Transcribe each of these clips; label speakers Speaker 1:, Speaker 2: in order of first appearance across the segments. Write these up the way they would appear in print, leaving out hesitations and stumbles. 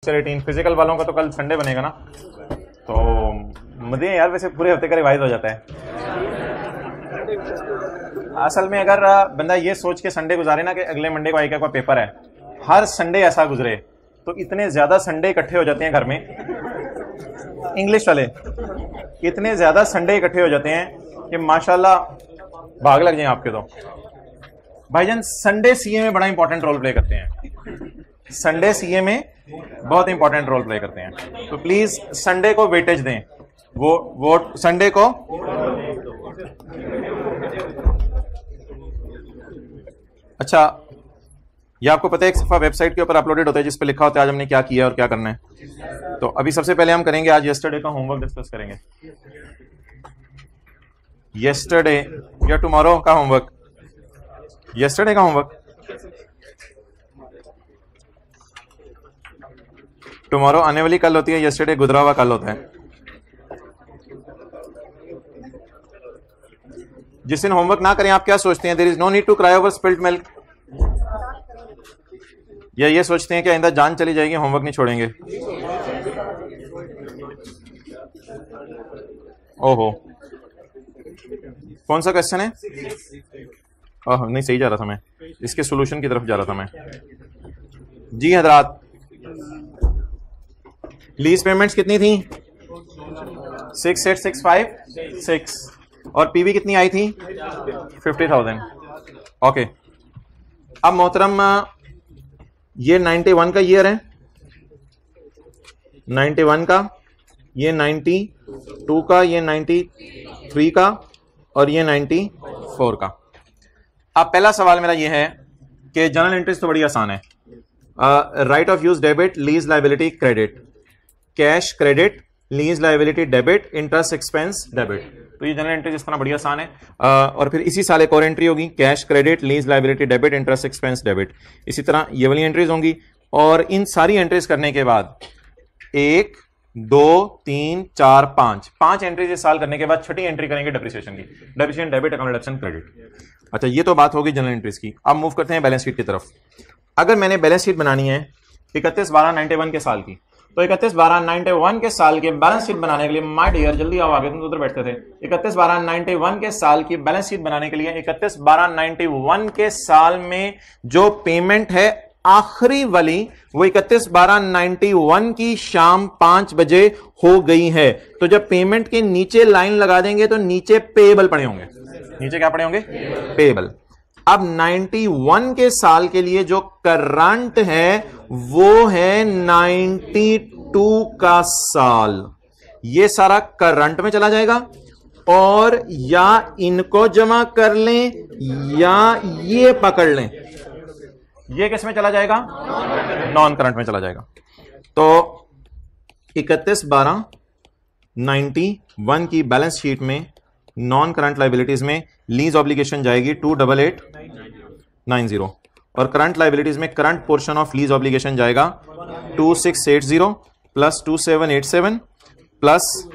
Speaker 1: 18 physical वालों का तो कल संडे बनेगा ना, तो मजे यार वैसे पूरे हफ्ते का रिवाइज हो जाता है। असल में अगर बंदा ये सोच के संडे गुजारे ना कि अगले मंडे को आईका का पेपर है, हर संडे ऐसा गुजरे, तो इतने ज्यादा संडे इकट्ठे हो जाते हैं घर में, इंग्लिश वाले इतने ज्यादा संडे इकट्ठे हो जाते हैं कि माशाल्लाह भाग लग जाए आपके। तो भाईजान संडे सीए में बड़ा इंपॉर्टेंट रोल प्ले करते हैं, संडे सीए में बहुत इंपॉर्टेंट रोल प्ले करते हैं। तो प्लीज संडे को वेटेज दें, वो संडे को अच्छा, ये आपको पता है एक सफा वेबसाइट के ऊपर अपलोडेड होता है जिस पे लिखा होता है आज हमने क्या किया और क्या करना है। तो अभी सबसे पहले हम करेंगे आज यस्टरडे का होमवर्क डिस्कस करेंगे, यस्टरडे या टुमारो का होमवर्क, यस्टरडे का होमवर्क टुमारो आने वाली कल होती है, यस्टरडे गुजरा हुआ कल होता है। जिस दिन होमवर्क ना करें आप क्या सोचते हैं, there is no need to cry over spilled milk, या ये सोचते हैं कि आइंदा जान चली जाएगी होमवर्क नहीं छोड़ेंगे? ओहो, कौन सा क्वेश्चन है? ओह नहीं, सही जा रहा था मैं, इसके सॉल्यूशन की तरफ जा रहा था मैं। जी हजरात, लीज पेमेंट्स कितनी थी? 68,656 और पीवी कितनी आई थी? 50,000। ओके, अब मोहतरम ये 91 का ईयर है, 91 का, ये 92 का, ये 93 का और ये 94 का। अब पहला सवाल मेरा ये है कि जनरल एंट्रीज तो बड़ी आसान है, right of use debit, lease liability credit, cash credit, lease liability debit, interest expense debit. तो ये जनरल एंट्री जिस तरह बड़ी आसान है, और फिर इसी साल एक और एंट्री होगी, cash credit, lease liability debit, interest expense debit. इसी तरह ये वाली एंट्रीज होंगी, और इन सारी एंट्रीज करने के बाद 1 2 3 4 5 एंट्रीज इस साल करने के बाद छठी एंट्री करेंगे डिप्रिसिएशन की, depreciation debit, account deduction credit. अच्छा, ये तो बात होगी जनरल एंट्रीज की। अब मूव करते हैं बैलेंस शीट की तरफ। अगर मैंने बैलेंस शीट बनानी है 31/12/91 के साल की, तो 31/12/91 के साल के बैलेंस शीट बनाने के लिए, माय डियर जल्दी आओ आगे, तुम तो उधर बैठते थे। 31/12/91 के साल की बैलेंस शीट बनाने के लिए 31/12/91 के साल में जो पेमेंट है आखिरी वाली, वो 31/12/91 की शाम 5 बजे हो गई है। तो जब पेमेंट के नीचे लाइन लगा देंगे तो नीचे पेएबल पड़े होंगे, नीचे क्या पड़े होंगे? पेएबल। अब 91 के साल के लिए जो करंट है वो है 92 का साल, ये सारा करंट में चला जाएगा, और या इनको जमा कर लें या ये पकड़ लें, ये किस में चला जाएगा? नॉन करंट में चला जाएगा। तो 31/12/91 की बैलेंस शीट में नॉन करंट लाइबिलिटीज में लीज ऑब्लिगेशन जाएगी 28890, और करंट लाइबिलिटीज में current portion of lease obligation जाएगा 2680 प्लस 2787 प्लस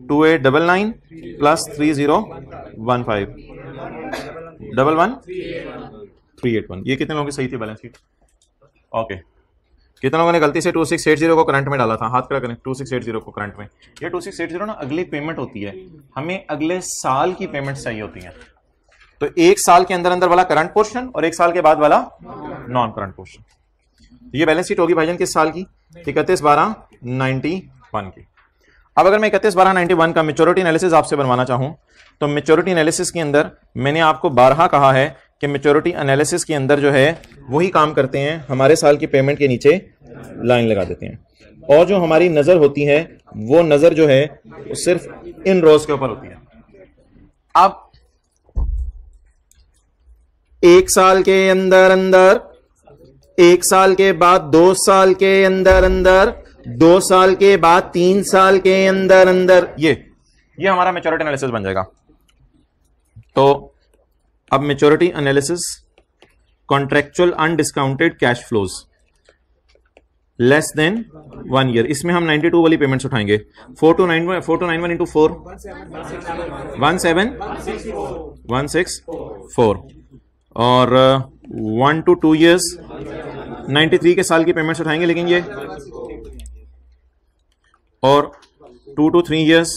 Speaker 1: 2899 प्लस 3015 11381। ये कितने लोगों की सही थी बैलेंस शीट? ओके, कितने लोगों ने गलती से 2680 को करंट में डाला था? हाथ खड़ा करें। 2680 को करंट में, ये 2680 ना अगली पेमेंट होती है, हमें अगले साल की पेमेंट चाहिए होती है। तो एक साल के अंदर अंदर वाला करंट पोर्शन और एक साल के बाद वाला नॉन करंट पोर्शन। ये बैलेंस शीट होगी भाईजान किस साल की? 31/12/91 की। अब अगर मैं 31/12/91 का मेच्योरिटी एनालिसिस आपसे बनवाना चाहूं, तो मेच्योरिटी एनालिसिस के अंदर मैंने आपको बारहा कहा है कि मेच्योरिटी एनालिसिस के अंदर जो है वही काम करते हैं, हमारे साल की पेमेंट के नीचे लाइन लगा देते हैं, और जो हमारी नजर होती है वो नजर जो है वो सिर्फ इन रोज के ऊपर होती है। अब एक साल के अंदर अंदर, एक साल के बाद 2 साल के अंदर अंदर, 2 साल के बाद 3 साल के अंदर अंदर, ये हमारा मेच्योरिटी एनालिसिस बन जाएगा। तो अब maturity analysis, contractual undiscounted cash flows less than 1 year, इसमें हम 92 वाली पेमेंट्स उठाएंगे। 4291 इंटू 4 17164, और 1 to 2 years 93 के साल की पेमेंट्स उठाएंगे, लेकिन ये और 2 to 3 years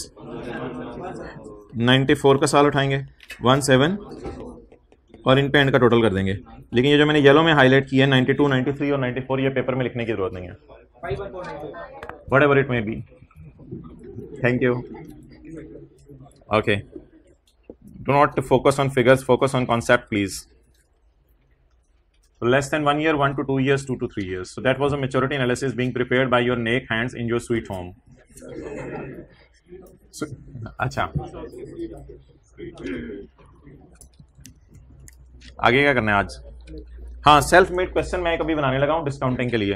Speaker 1: 94 का साल उठाएंगे 17 और इन पे एंड का टोटल कर देंगे। लेकिन ये जो मैंने येलो में हाईलाइट किया है 92, 93 और 94 ये पेपर में लिखने की जरूरत नहीं है, whatever it may be. Thank you. Okay, do not focus on figures, focus on concept please. So less than 1 year, 1 to 2 years, 2 to 3 years. So that was a maturity analysis being prepared by your naked hands in your sweet home. So, अच्छा, आगे क्या करना है आज? हाँ, self made question मैं कभी बनाने लगा हूँ डिस्काउंटिंग के लिए।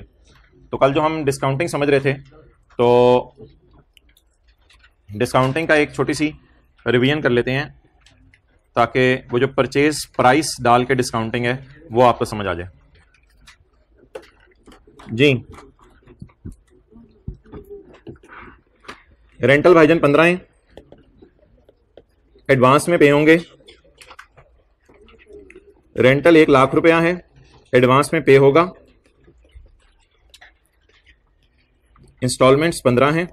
Speaker 1: तो कल जो हम डिस्काउंटिंग समझ रहे थे, तो डिस्काउंटिंग का एक छोटी सी रिवीजन कर लेते हैं ताकि वो जो परचेज प्राइस डाल के डिस्काउंटिंग है वो आपको समझ आ जाए। जी, रेंटल भाईजान 15 है, एडवांस में पे होंगे। रेंटल 1 लाख रुपया है, एडवांस में पे होगा। इंस्टॉलमेंट्स 15 हैं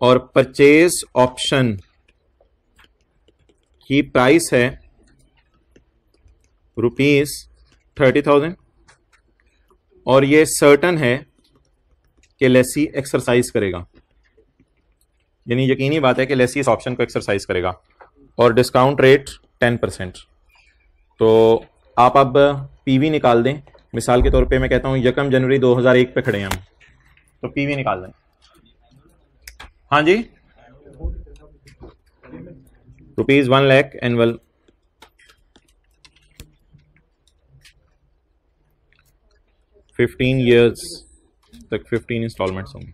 Speaker 1: और परचेज ऑप्शन की प्राइस है ₹30,000 और ये सर्टन है कि लेसी एक्सरसाइज करेगा, यानी यकीनी बात है कि लेसी इस ऑप्शन को एक्सरसाइज करेगा। और डिस्काउंट रेट 10%। तो आप अब पीवी निकाल दें। मिसाल के तौर पे मैं कहता हूं 1 जनवरी 2001 पे खड़े हैं हम, तो पीवी निकाल दें। हाँ जी, ₹1 लाख एनुअल, 15 ईयर्स तक 15 इंस्टॉलमेंट्स होंगे।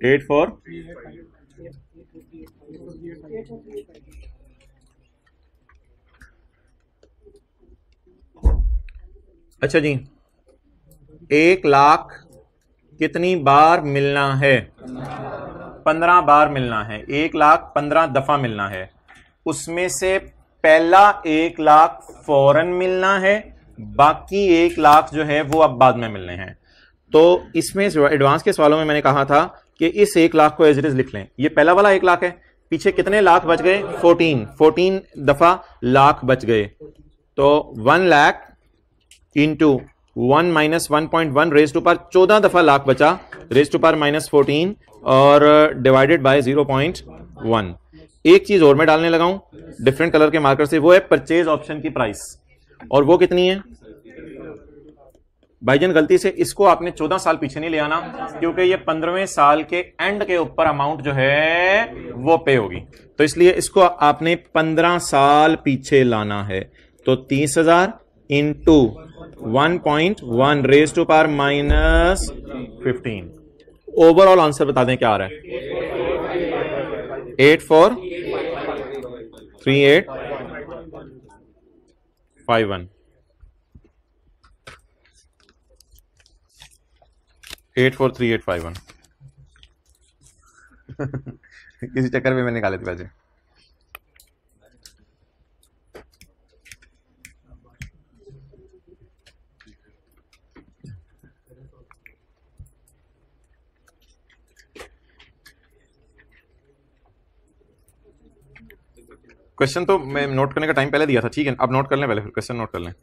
Speaker 1: एट फोर अच्छा जी, 1 लाख कितनी बार मिलना है? 15 बार मिलना है। 1 लाख 15 दफा मिलना है। उसमें से पहला 1 लाख फौरन मिलना है, बाकी 1 लाख जो है वो अब बाद में मिलने हैं। तो इसमें एडवांस के सवालों में मैंने कहा था कि इस 1 लाख को एज इट इज लिख लें। ये पहला वाला 1 लाख है, पीछे कितने लाख बच गए? 14 दफा लाख बच गए। तो 1 lakh into 1 minus 1.1 raise to power 14 दफा लाख बचा, रेज टू पावर माइनस 14 और डिवाइडेड बाय 0.1। एक चीज और मैं डालने लगा हूं डिफरेंट कलर के मार्कर से, वो है परचेज ऑप्शन की प्राइस, और वो कितनी है भाईजान? गलती से इसको आपने 14 साल पीछे नहीं ले आना, क्योंकि ये 15वें साल के एंड के ऊपर अमाउंट जो है वो पे होगी। तो इसलिए इसको आपने 15 साल पीछे लाना है। तो 30,000 into 1.1 raise to power minus 15। Overall answer बता दें क्या आ रहा है? 843851। 843851 किसी चक्कर में मैंने निकाले थे वैसे। क्वेश्चन तो मैं नोट करने का टाइम पहले दिया था, ठीक है? अब नोट कर लें, पहले फिर क्वेश्चन नोट कर लें।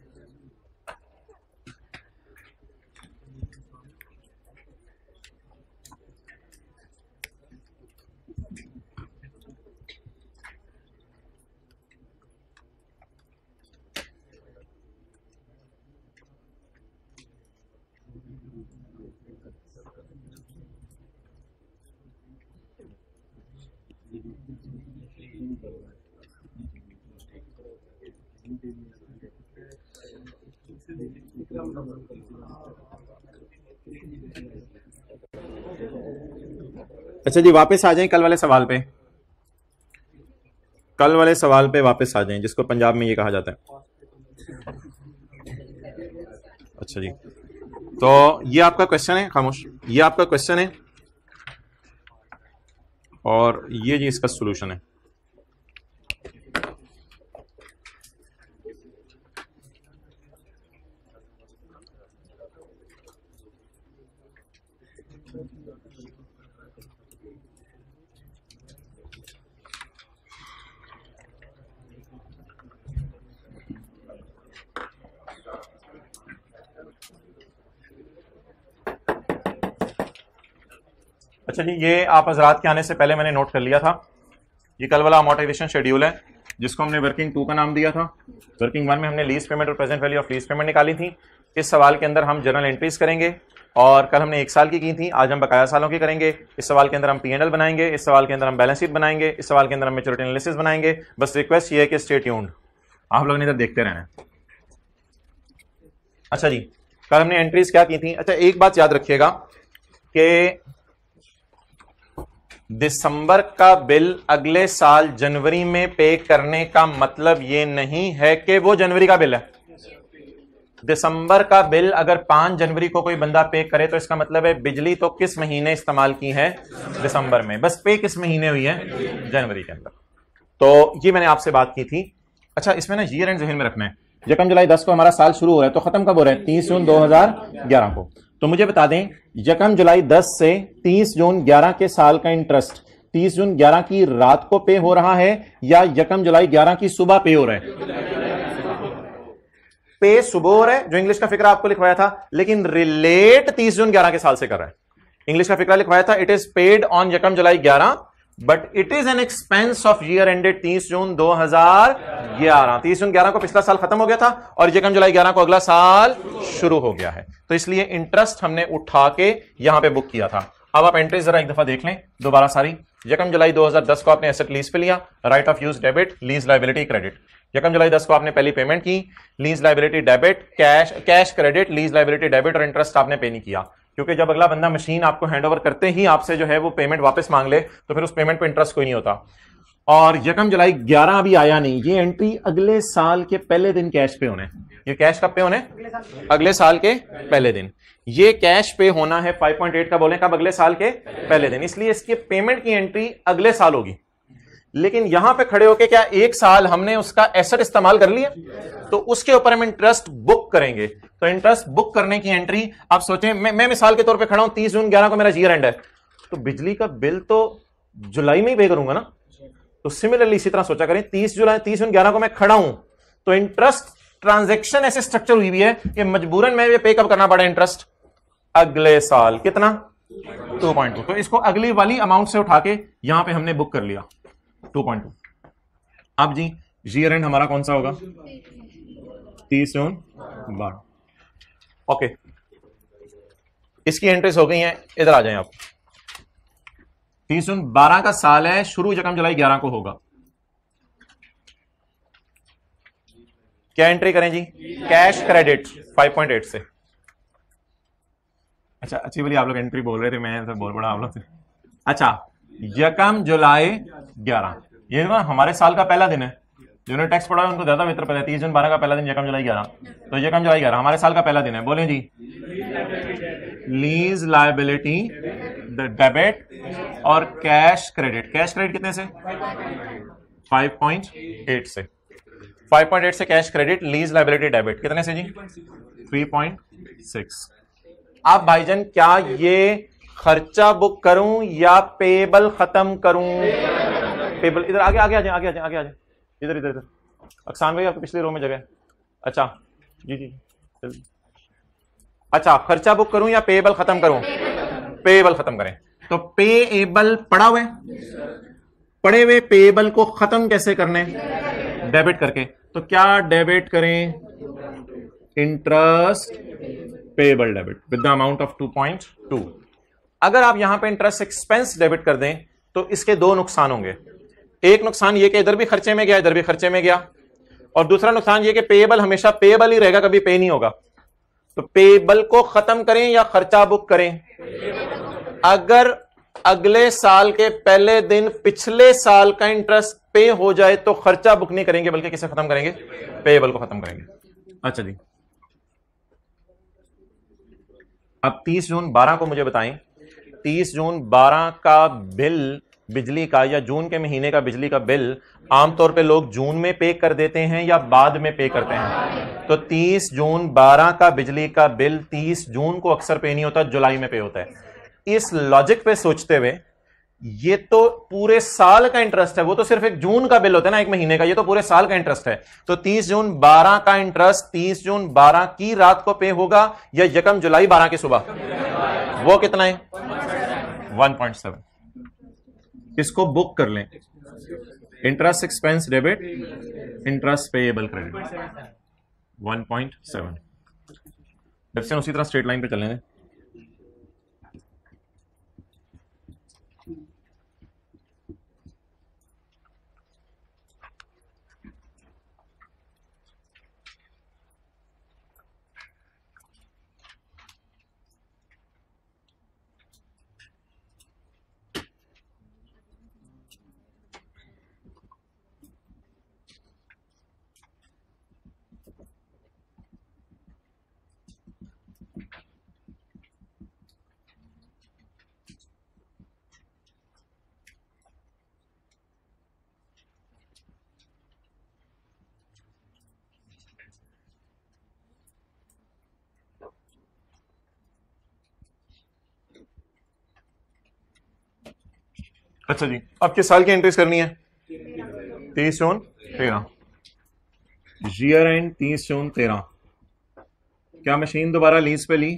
Speaker 1: अच्छा जी, वापस आ जाएं कल वाले सवाल पे। कल वाले सवाल पे वापस आ जाएं, जिसको पंजाब में ये कहा जाता है। अच्छा जी, तो ये आपका क्वेश्चन है, खामोश, ये आपका क्वेश्चन है और ये जी इसका सॉल्यूशन है। अच्छा जी, ये आप हजरात के आने से पहले मैंने नोट कर लिया था। ये कल वाला अमोर्टाइजेशन शेड्यूल है जिसको हमने वर्किंग 2 का नाम दिया था। वर्किंग 1 में हमने लीज पेमेंट और present value of lease payment निकाली थी। इस सवाल के अंदर हम जर्नल एंट्रीज करेंगे और कल हमने 1 साल की थी, आज हम बकाया सालों की करेंगे। इस सवाल के अंदर हम P&L बनाएंगे, इस सवाल के अंदर हम बैलेंस शीट बनाएंगे, इस सवाल के अंदर हम मैच्योरिटी एनालिसिस बनाएंगे। बस रिक्वेस्ट ये है कि स्टे ट्यून्ड, आप लोगों ने इधर देखते रहना। अच्छा जी, कल हमने एंट्रीज क्या की थी? अच्छा, एक बात याद रखिएगा कि दिसंबर का बिल अगले साल जनवरी में पे करने का मतलब ये नहीं है कि वो जनवरी का बिल है। दिसंबर का बिल अगर 5 जनवरी को कोई बंदा पे करे तो इसका मतलब है बिजली तो किस महीने इस्तेमाल की है? दिसंबर में। बस पे किस महीने हुई है? जनवरी के अंदर। तो ये मैंने आपसे बात की थी। अच्छा, इसमें ना ईयर एंड जहन में रखना है। यकम जुलाई 10 को हमारा साल शुरू हो रहा है तो खत्म कब हो रहा है? 30 जून 2011 को। तो मुझे बता दें, यकम जुलाई 10 से 30 जून 11 के साल का इंटरेस्ट 30 जून 11 की रात को पे हो रहा है या यकम जुलाई 11 की सुबह पे हो रहा है? पे सुबह हो रहा है, जो इंग्लिश का फिक्रा आपको लिखवाया था, लेकिन रिलेट 30 जून 11 के साल से कर रहा है। इंग्लिश का फिक्रा लिखवाया था, इट इज पेड ऑन यकम जुलाई 11 but it is an expense of year ended 30 जून 2011। 30 जून 11 को पिछला साल खत्म हो गया था और यकम जुलाई 11 को अगला साल शुरू हो गया है। तो इसलिए इंटरेस्ट हमने उठा के यहां पे बुक किया था। अब आप एंट्री जरा एक दफा देख लें दोबारा सारी। यकम जुलाई 2010 को आपने एसेट लीज पे लिया, right of use debit, lease liability credit. यकम जुलाई 10 को आपने पहली पेमेंट की, lease liability debit, cash credit, lease liability debit और इंटरेस्ट आपने पे नहीं किया, क्योंकि जब अगला बंदा मशीन आपको हैंडओवर करते ही आपसे जो है वो पेमेंट वापस मांग ले तो फिर उस पेमेंट पे इंटरेस्ट कोई नहीं होता। और यकम जुलाई 11 अभी आया नहीं, ये एंट्री अगले साल के पहले दिन कैश पे होने। ये कैश कब पे होने? अगले साल के पहले दिन। ये कैश पे होना है 5.8 का, बोले कब? अगले साल के पहले दिन। इसलिए इसकी पेमेंट की एंट्री अगले साल होगी। लेकिन यहां पे खड़े होके क्या 1 साल हमने उसका एसेट इस्तेमाल कर लिया तो उसके ऊपर हम इंटरेस्ट बुक करेंगे। तो इंटरेस्ट बुक करने की एंट्री, आप सोचें मैं मिसाल के तौर पे खड़ा हूं, 30 जून 11 को मेरा ईयर एंड है, तो बिजली का बिल तो जुलाई में ही पे करूंगा ना। तो सिमिलरली इसी तरह सोचा करें, 30 जून 11 को मैं खड़ा हूं तो इंटरेस्ट ट्रांजैक्शन ऐसे स्ट्रक्चर हुई भी है कि मजबूरन मैं ये पे कब करना पड़ा इंटरेस्ट? अगले साल। कितना? 2.2। तो इसको अगली वाली अमाउंट से उठा के यहां पे हमने बुक कर लिया 2.2। अब जी ईयर एंड हमारा कौन सा होगा? 30 जून 12। ओके, इसकी एंट्रीज हो गई हैं, इधर आ जाएं आप। 30 जून 12 का साल है, शुरू यकम जुलाई 11 को होगा। क्या एंट्री करें जी? कैश क्रेडिट 5.8 से। अच्छा, अच्छी बोली, आप लोग एंट्री बोल रहे थे, मैं तो बोल पड़ा आप लोग से। अच्छा, यकम जुलाई 11 ये ना हमारे साल का पहला दिन है। जिन्होंने टैक्स पढ़ा है उनको ज्यादा बेहतर पता है। 30 जून 12 का पहला दिन यकम जुलाई 11, तो यकम जुलाई 11 हमारे साल का पहला दिन है। बोले जी, लीज लायबिलिटी डेबिट और कैश क्रेडिट। कैश क्रेडिट कितने से? 5.8 से। 5.8 से cash credit, lease liability debit कितने से जी? 3.6। अब भाईजान क्या ये खर्चा बुक करूं या पेबल खत्म करूं? पेबल। इधर आगे आगे आ जाए, आगे आ जाए, आगे आ जाए, इधर इधर इधर। अक्सान भाई आपके पिछले रो में जगह। अच्छा जी जी। अच्छा, खर्चा बुक करूं या पेबल खत्म करूं? पेबल खत्म करें। तो पेएबल पड़ा हुए, पड़े हुए पेएबल को खत्म कैसे करने? डेबिट करके। तो क्या डेबिट करें? Interest payable debit with the amount of 2.2। अगर आप यहां पे इंटरेस्ट एक्सपेंस डेबिट कर दें तो इसके 2 नुकसान होंगे। एक नुकसान ये कि इधर भी खर्चे में गया, इधर भी खर्चे में गया, और दूसरा नुकसान ये कि पेएबल हमेशा पेएबल ही रहेगा, कभी पे नहीं होगा। तो पेएबल को खत्म करें या खर्चा बुक करें? अगर अगले साल के पहले दिन पिछले साल का इंटरेस्ट पे हो जाए तो खर्चा बुक नहीं करेंगे, बल्कि किसे खत्म करेंगे? पेएबल को खत्म करेंगे। अच्छा जी, अब 30 जून 12 को मुझे बताएं, 30 जून 12 का बिल बिजली का या जून के महीने का बिजली का बिल आमतौर पे लोग जून में पे कर देते हैं या बाद में पे करते हैं? तो 30 जून 12 का बिजली का बिल 30 जून को अक्सर पे नहीं होता, जुलाई में पे होता है। इस लॉजिक पे सोचते हुए ये तो पूरे साल का इंटरेस्ट है, वो तो सिर्फ एक जून का बिल होता है ना, एक महीने का, ये तो पूरे साल का इंटरेस्ट है। तो 30 जून 12 का इंटरेस्ट 30 जून 12 की रात को पे होगा या यकम जुलाई 12 की सुबह? वो कितना है? 1.7। इसको बुक कर लें, interest expense debit, interest payable credit 1.7। Definition उसी तरह स्ट्रेट लाइन पे चलें। अच्छा जी, अब किस साल की एंट्रीज करनी है? 30 जून 13, ईयर एंड 30 जून 13। क्या मशीन दोबारा लीज पे ली?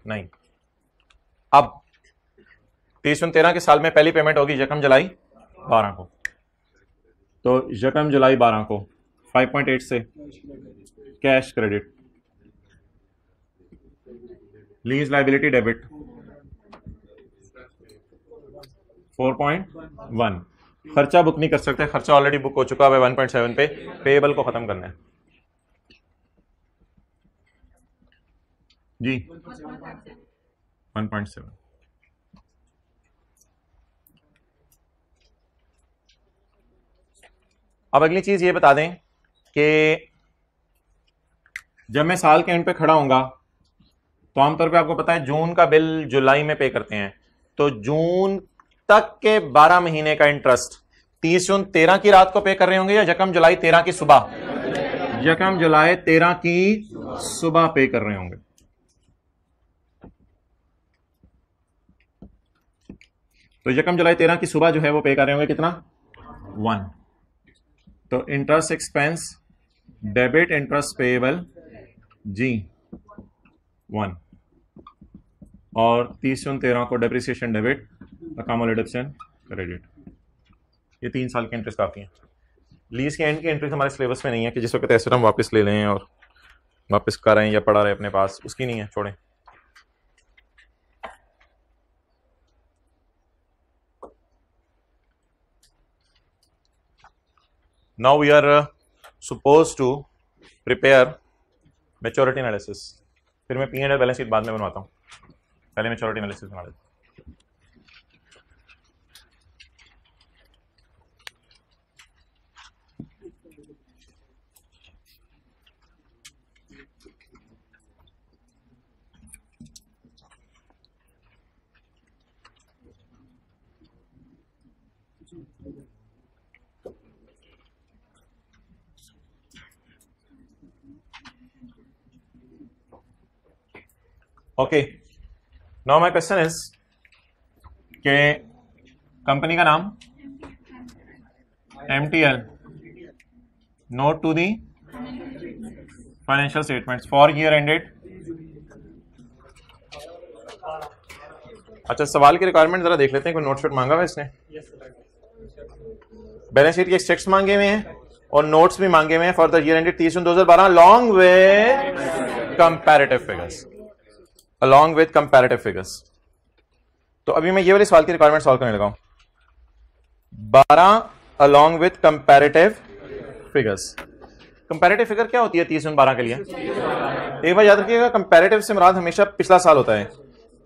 Speaker 1: नहीं। अब 30 जून 13 के साल में पहली पेमेंट होगी यकम जुलाई 12 को, तो यकम जुलाई 12 को 5.8 से cash credit, lease liability debit 4.1। खर्चा बुक नहीं कर सकते, खर्चा ऑलरेडी बुक हो चुका है 1.7 पे, पेएबल को खत्म करना है जी 1.7। अब अगली चीज ये बता दें कि जब मैं साल के एंड पे खड़ा होऊंगा तो आमतौर पे आपको पता है जून का बिल जुलाई में पे करते हैं, तो जून तक के 12 महीने का इंटरेस्ट 30 जून 13 की रात को पे कर रहे होंगे या यकम जुलाई 13 की सुबह? यकम जुलाई 13 की सुबह पे कर रहे होंगे। तो यकम जुलाई 13 की सुबह जो है वो पे कर रहे होंगे कितना? 1। तो interest expense debit interest payable जी 1, और 30 जून 13 को डेप्रिसिएशन डेबिट, अकामोडेशन क्रेडिट। ये 3 साल की इंटरेस्ट काफी है। लीज के एंड की इंटरेस्ट हमारे सिलेबस में नहीं है कि जिस वक्त ऐसे हम वापस ले लें और वापस कर रहे हैं या पड़ा रहे अपने पास, उसकी नहीं है, छोड़ें। Now we are suppose to prepare maturity analysis. फिर मैं P&L बैलेंस शीट बाद में बनवाता हूँ, पहले मैच्योरिटी एनालिसिस बना लेता हूँ। Okay, now my question is के कंपनी का नाम MTL, note to the financial statements for year ended. अच्छा, सवाल की रिक्वायरमेंट जरा देख लेते हैं, कोई नोट शीट मांगा हुआ इसने? बैलेंस शीट के एक्सट्रैक्ट्स मांगे हुए हैं और नोट्स भी मांगे हुए हैं for the year ended 30 June 2012 along with comparative figures, along with comparative figures। तो अभी मैं ये वाले सवाल की रिक्वायरमेंट सॉल्व करने लगा हूं। 12 along with comparative figures। Comparative figure क्या होती है 30 जून 12 के लिए? एक बार याद रखिएगा, कंपैरेटिव से मुराद हमेशा पिछला साल होता है,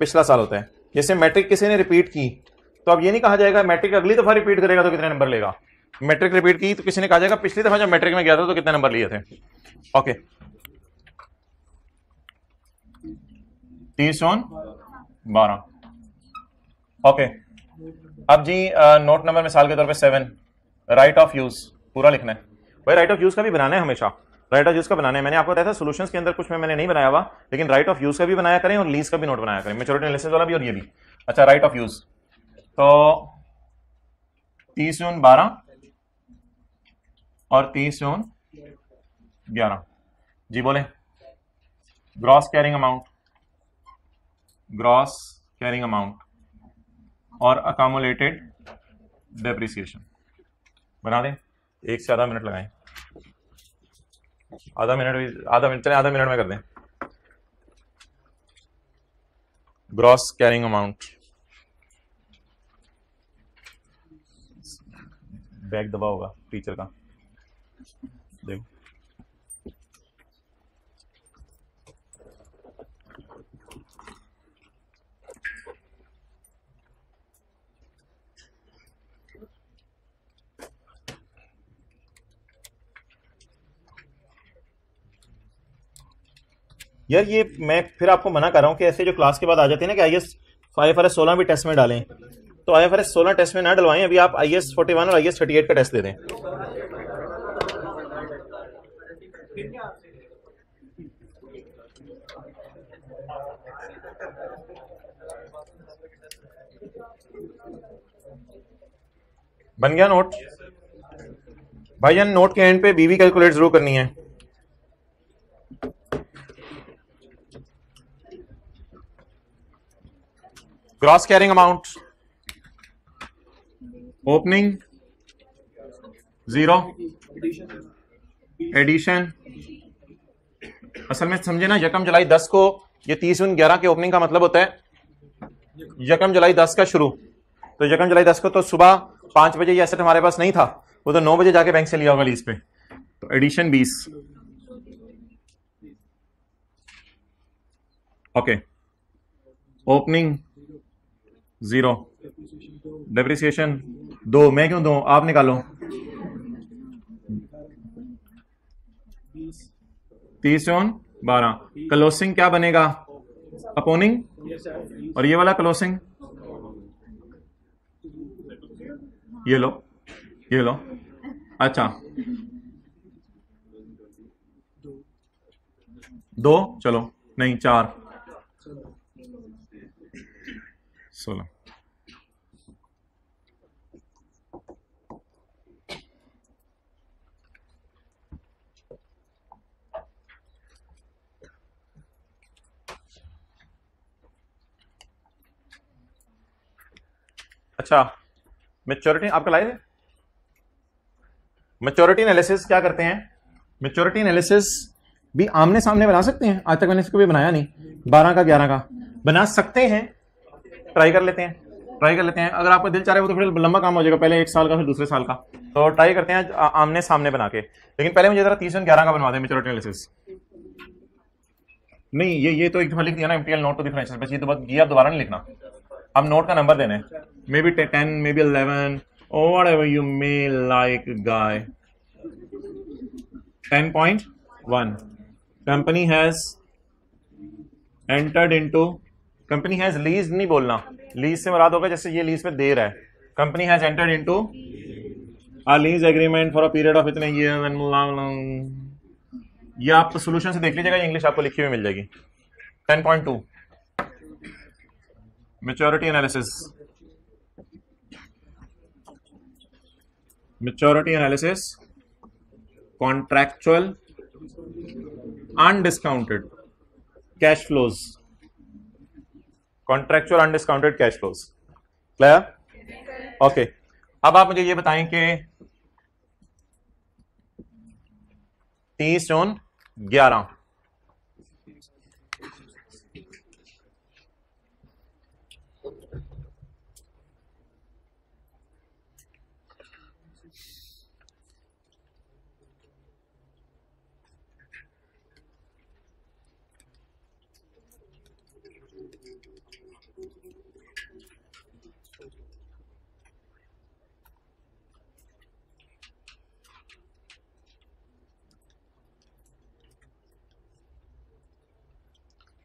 Speaker 1: पिछला साल होता है। जैसे मैट्रिक किसी ने रिपीट की तो अब ये नहीं कहा जाएगा मैट्रिक अगली दफा रिपीट करेगा तो कितने नंबर लेगा। मैट्रिक रिपीट की तो किसी ने कहा जाएगा पिछली दफा जब मैट्रिक में गया था तो कितने नंबर लिए थे। ओके, 30/12। ओके, अब जी नोट नंबर मिसाल के तौर पे 7, राइट ऑफ यूज पूरा लिखना है। भाई राइट ऑफ यूज का भी बनाना है, हमेशा राइट ऑफ यूज का बनाना है। मैंने आपको बताया था सॉल्यूशंस के अंदर कुछ में मैंने नहीं बनाया हुआ, लेकिन राइट ऑफ यूज का भी बनाया करें और लीज का भी नोट बनाया करें, मैच्योरिटी एनालिसिस वाला भी और ये भी। अच्छा, राइट ऑफ यूज तो 30/12 और 30/11 जी बोले। ग्रॉस कैरिंग अमाउंट और अकामुलेटेड डेप्रिसिएशन बना दें। 1 से आधा मिनट लगाएं, आधा मिनट चले, आधा मिनट में कर दें। ग्रॉस कैरिंग अमाउंट, बैग दबा होगा टीचर का, देखो यार, ये मैं फिर आपको मना कर रहा हूँ कि ऐसे जो क्लास के बाद आ जाते हैं ना कि IFRS 16 भी टेस्ट में डालें, तो IFRS 16 टेस्ट में ना डलवाएं, अभी आप IAS 41 और IAS 38 का टेस्ट दे दें। बन गया नोट भाईजान? नोट के एंड पे बीवी कैलकुलेट जरूर करनी है। Gross carrying amount, opening 0, addition. असल में समझे ना, 1 जुलाई 10 को ये 30/11 के ओपनिंग का मतलब होता है 1 जुलाई 10 का शुरू। तो 1 जुलाई 10 को तो सुबह 5 बजे ये एसेट हमारे पास नहीं था, वो तो 9 बजे जाके बैंक से लिया होगा लीज पे। तो एडिशन 20, ओके। ओपनिंग 0, डेप्रिसिएशन 2, मैं क्यों 2, आप निकालो। 30/12, क्लोसिंग क्या बनेगा? अपोनिंग, और ये वाला क्लोसिंग ये लो, ये लो। अच्छा 2, चलो नहीं 4, 16। अच्छा, मैच्योरिटी आपका लाइव है? मैच्योरिटी एनालिसिस क्या करते हैं? मैच्योरिटी एनालिसिस भी आमने सामने बना सकते हैं, आज तक मैंने इसको भी बनाया नहीं। 12 का 11 का बना सकते हैं, ट्राई कर लेते हैं। अगर आपका दिल चाह रहा है वो तो फिर लंबा काम हो जाएगा, पहले 1 साल का फिर दूसरे साल का, तो ट्राई करते हैं आमने सामने बना के। लेकिन पहले मुझे जरा 30/11 का बनवा दें मैच्योरिटी एनालिसिस। नहीं, ये तो एक दफा लिख दिया ना, एमटीएल नोट टू डिफरेंशियल, बस ये तो ये आप दोबारा नहीं लिखना। अब नोट का नंबर देने, may be 10, may be 11, or whatever you may like, guy. 10.1, company has entered into, company has leased नहीं बोलना, लीज से मुराद होगा जैसे ये लीज पे दे रहा है। Company has entered into a lease agreement for a period of इतने ईयर एंड, ये आप सोल्यूशन से देख लीजिएगा, इंग्लिश आपको लिखी हुई मिल जाएगी। 10.2, maturity analysis. Maturity analysis, contractual undiscounted cash flows, contractual undiscounted cash flows. Clear? Okay. अब आप मुझे ये बताएं कि 30/11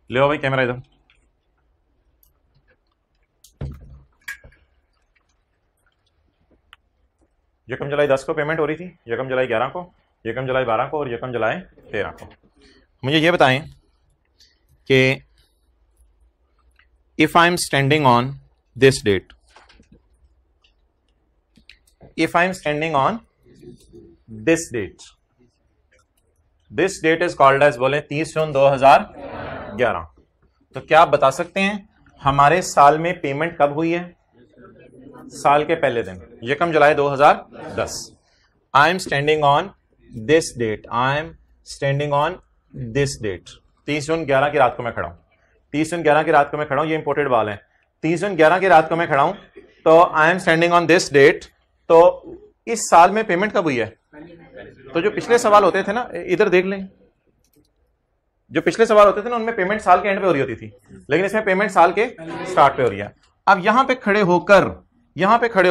Speaker 1: ले आओ भाई कैमरा इधर। यकम जुलाई 10 को पेमेंट हो रही थी, यकम जुलाई 11 को, यकम जुलाई 12 को और यकम जुलाई 13 को। मुझे ये बताएं कि if I am standing on this date, if I am standing on this date is called as बोले 30 जून 2011। तो क्या आप बता सकते हैं हमारे साल में पेमेंट कब हुई है? साल के पहले दिन, यकम जुलाई 2010। I am standing on this date, I am standing on this date। 30 जून 11 की रात को मैं खड़ा हूं, 30 जून 11 की रात को मैं खड़ा हूं, ये इंपोर्टेड बाल है। 30 जून 11 की रात को मैं खड़ा हूं, तो I am standing on this date. तो इस साल में पेमेंट कब हुई है? तो जो पिछले सवाल होते थे ना, इधर देख लें, जो पिछले सवाल होते थे ना उनमें पेमेंट साल के एंड पे हो रही होती थी, लेकिन इसमें पेमेंट साल के स्टार्ट पे हो रही है। अब यहां पे खड़े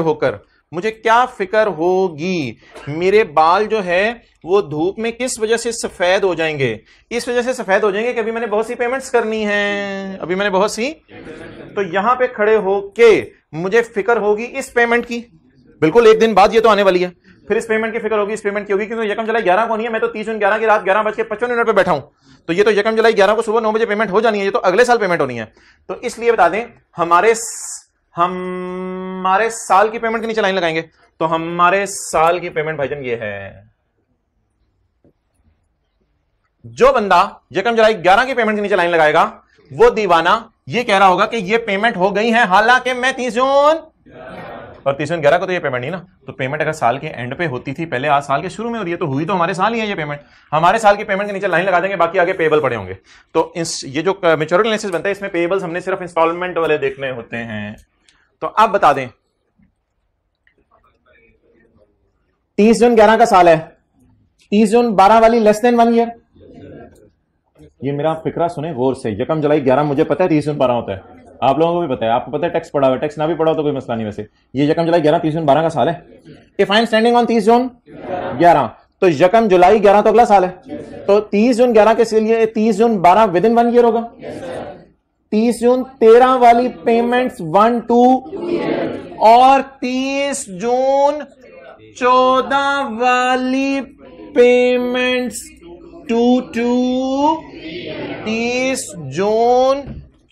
Speaker 1: होकर मुझे क्या फिक्र होगी, मेरे बाल जो है वो धूप में किस वजह से सफेद हो जाएंगे? इस वजह से सफेद हो जाएंगे कि अभी मैंने बहुत सी पेमेंट्स करनी है, अभी मैंने बहुत सी। तो यहां पे खड़े होके मुझे फिक्र होगी इस पेमेंट की, बिल्कुल एक दिन बाद ये तो आने वाली है, फिर इस पेमेंट की फिक्र होगी, इस पेमेंट की होगी, क्योंकि यकम जुलाई 11 को नहीं है, मैं तो 30 जून 11 की रात 11:55 पे बैठा हूं, तो ये तो यकम जुलाई 11 को सुबह 9 बजे पेमेंट हो जानी है, ये तो अगले साल पेमेंट होनी है। तो इसलिए बता दें हमारे साल की पेमेंट के नीचे लाइन लगाएंगे, तो हमारे साल की पेमेंट भाईजान ये है। जो बंदा यकम जुलाई 11 की पेमेंट के नीचे लाइन लगाएगा वो दीवाना ये कह रहा होगा कि ये पेमेंट हो गई है, हालांकि मैं 30 जून और 30 जून 11 को तो ये पेमेंट नहीं ना। तो पेमेंट अगर साल के एंड पे होती थी, पहले आज साल के शुरू में हो रही है, तो हुई तो हमारे साल ही है ये पेमेंट। हमारे साल की पेमेंट के नीचे लाइन लगा देंगे, बाकी आगे पेएबल पड़े होंगे। तो ये जो मैच्योरिटी एनालिसिस बनता है इसमें पेएबल्स हमने सिर्फ इंस्टॉलमेंट वाले देखने होते हैं। तो आप बता दें 30 जून 11 का साल है, 30 जून 12 वाली लेस देन 1 ईयर। ये मेरा फिक्रा सुने गौर से, यकम जुलाई 11 मुझे पता है 30 जून 12 होता है, आप लोगों को भी पता है, आपको पता है टैक्स पढ़ा हुआ है, टैक्स ना भी पढ़ा हो तो कोई मसला नहीं। वैसे ये यकम जुलाई 11 30 जून 12 का साल है। If I am standing on 30 जून 11, तो यकम जुलाई 11 तो अगला साल है, तो 30 जून 11 के लिए 30 जून 12 विद इन 1 ईयर होगा। 30 जून 13 वाली पेमेंट्स 1 2 और 30 जून 14 वाली पेमेंट्स 2 2। 30 जून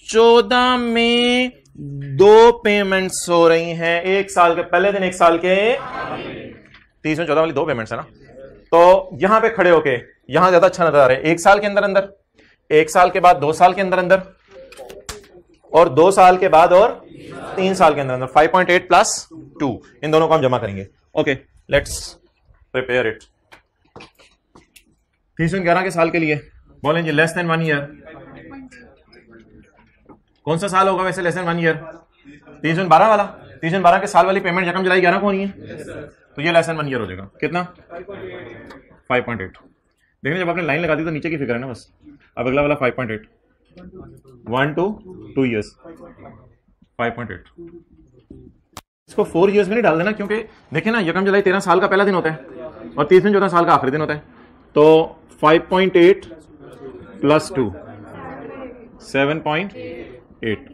Speaker 1: 14 में 2 पेमेंट्स हो रही हैं, एक साल के पहले दिन, एक साल के 30 जून 14 वाली 2 पेमेंट्स है ना। तो यहां पे खड़े होके यहां ज्यादा अच्छा नजर आ रहा है, 1 साल के अंदर अंदर, 1 साल के बाद 2 साल के अंदर अंदर, और 2 साल के बाद और 3 साल के अंदर अंदर। 5.8 प्लस 2, इन दोनों को हम जमा करेंगे। Okay, let's prepare it. 30 जून 11 के साल के लिए बोलें जी लेस देन 1 ईयर। कौन सा साल होगा वैसे लेस देन 1 ईयर? 30 जून 12 वाला। 30 जून 12 के साल वाली पेमेंट यकम जुलाई 11 को होनी है, तो ये लेस देन 1 ईयर हो जाएगा। कितना? 5.8। देखिए जब आपने लाइन लगा दी तो नीचे की फिगर है ना बस। अब अगला वाला 5.8, 1 to 2 ईयर्स 5.8। इसको 4 ईयर्स में नहीं डाल देना, क्योंकि देखिए ना यकम जुलाई 13 साल का पहला दिन होता है और 30 जून 14 साल का आखिरी दिन होता है। तो 5.8 प्लस 2 7.8।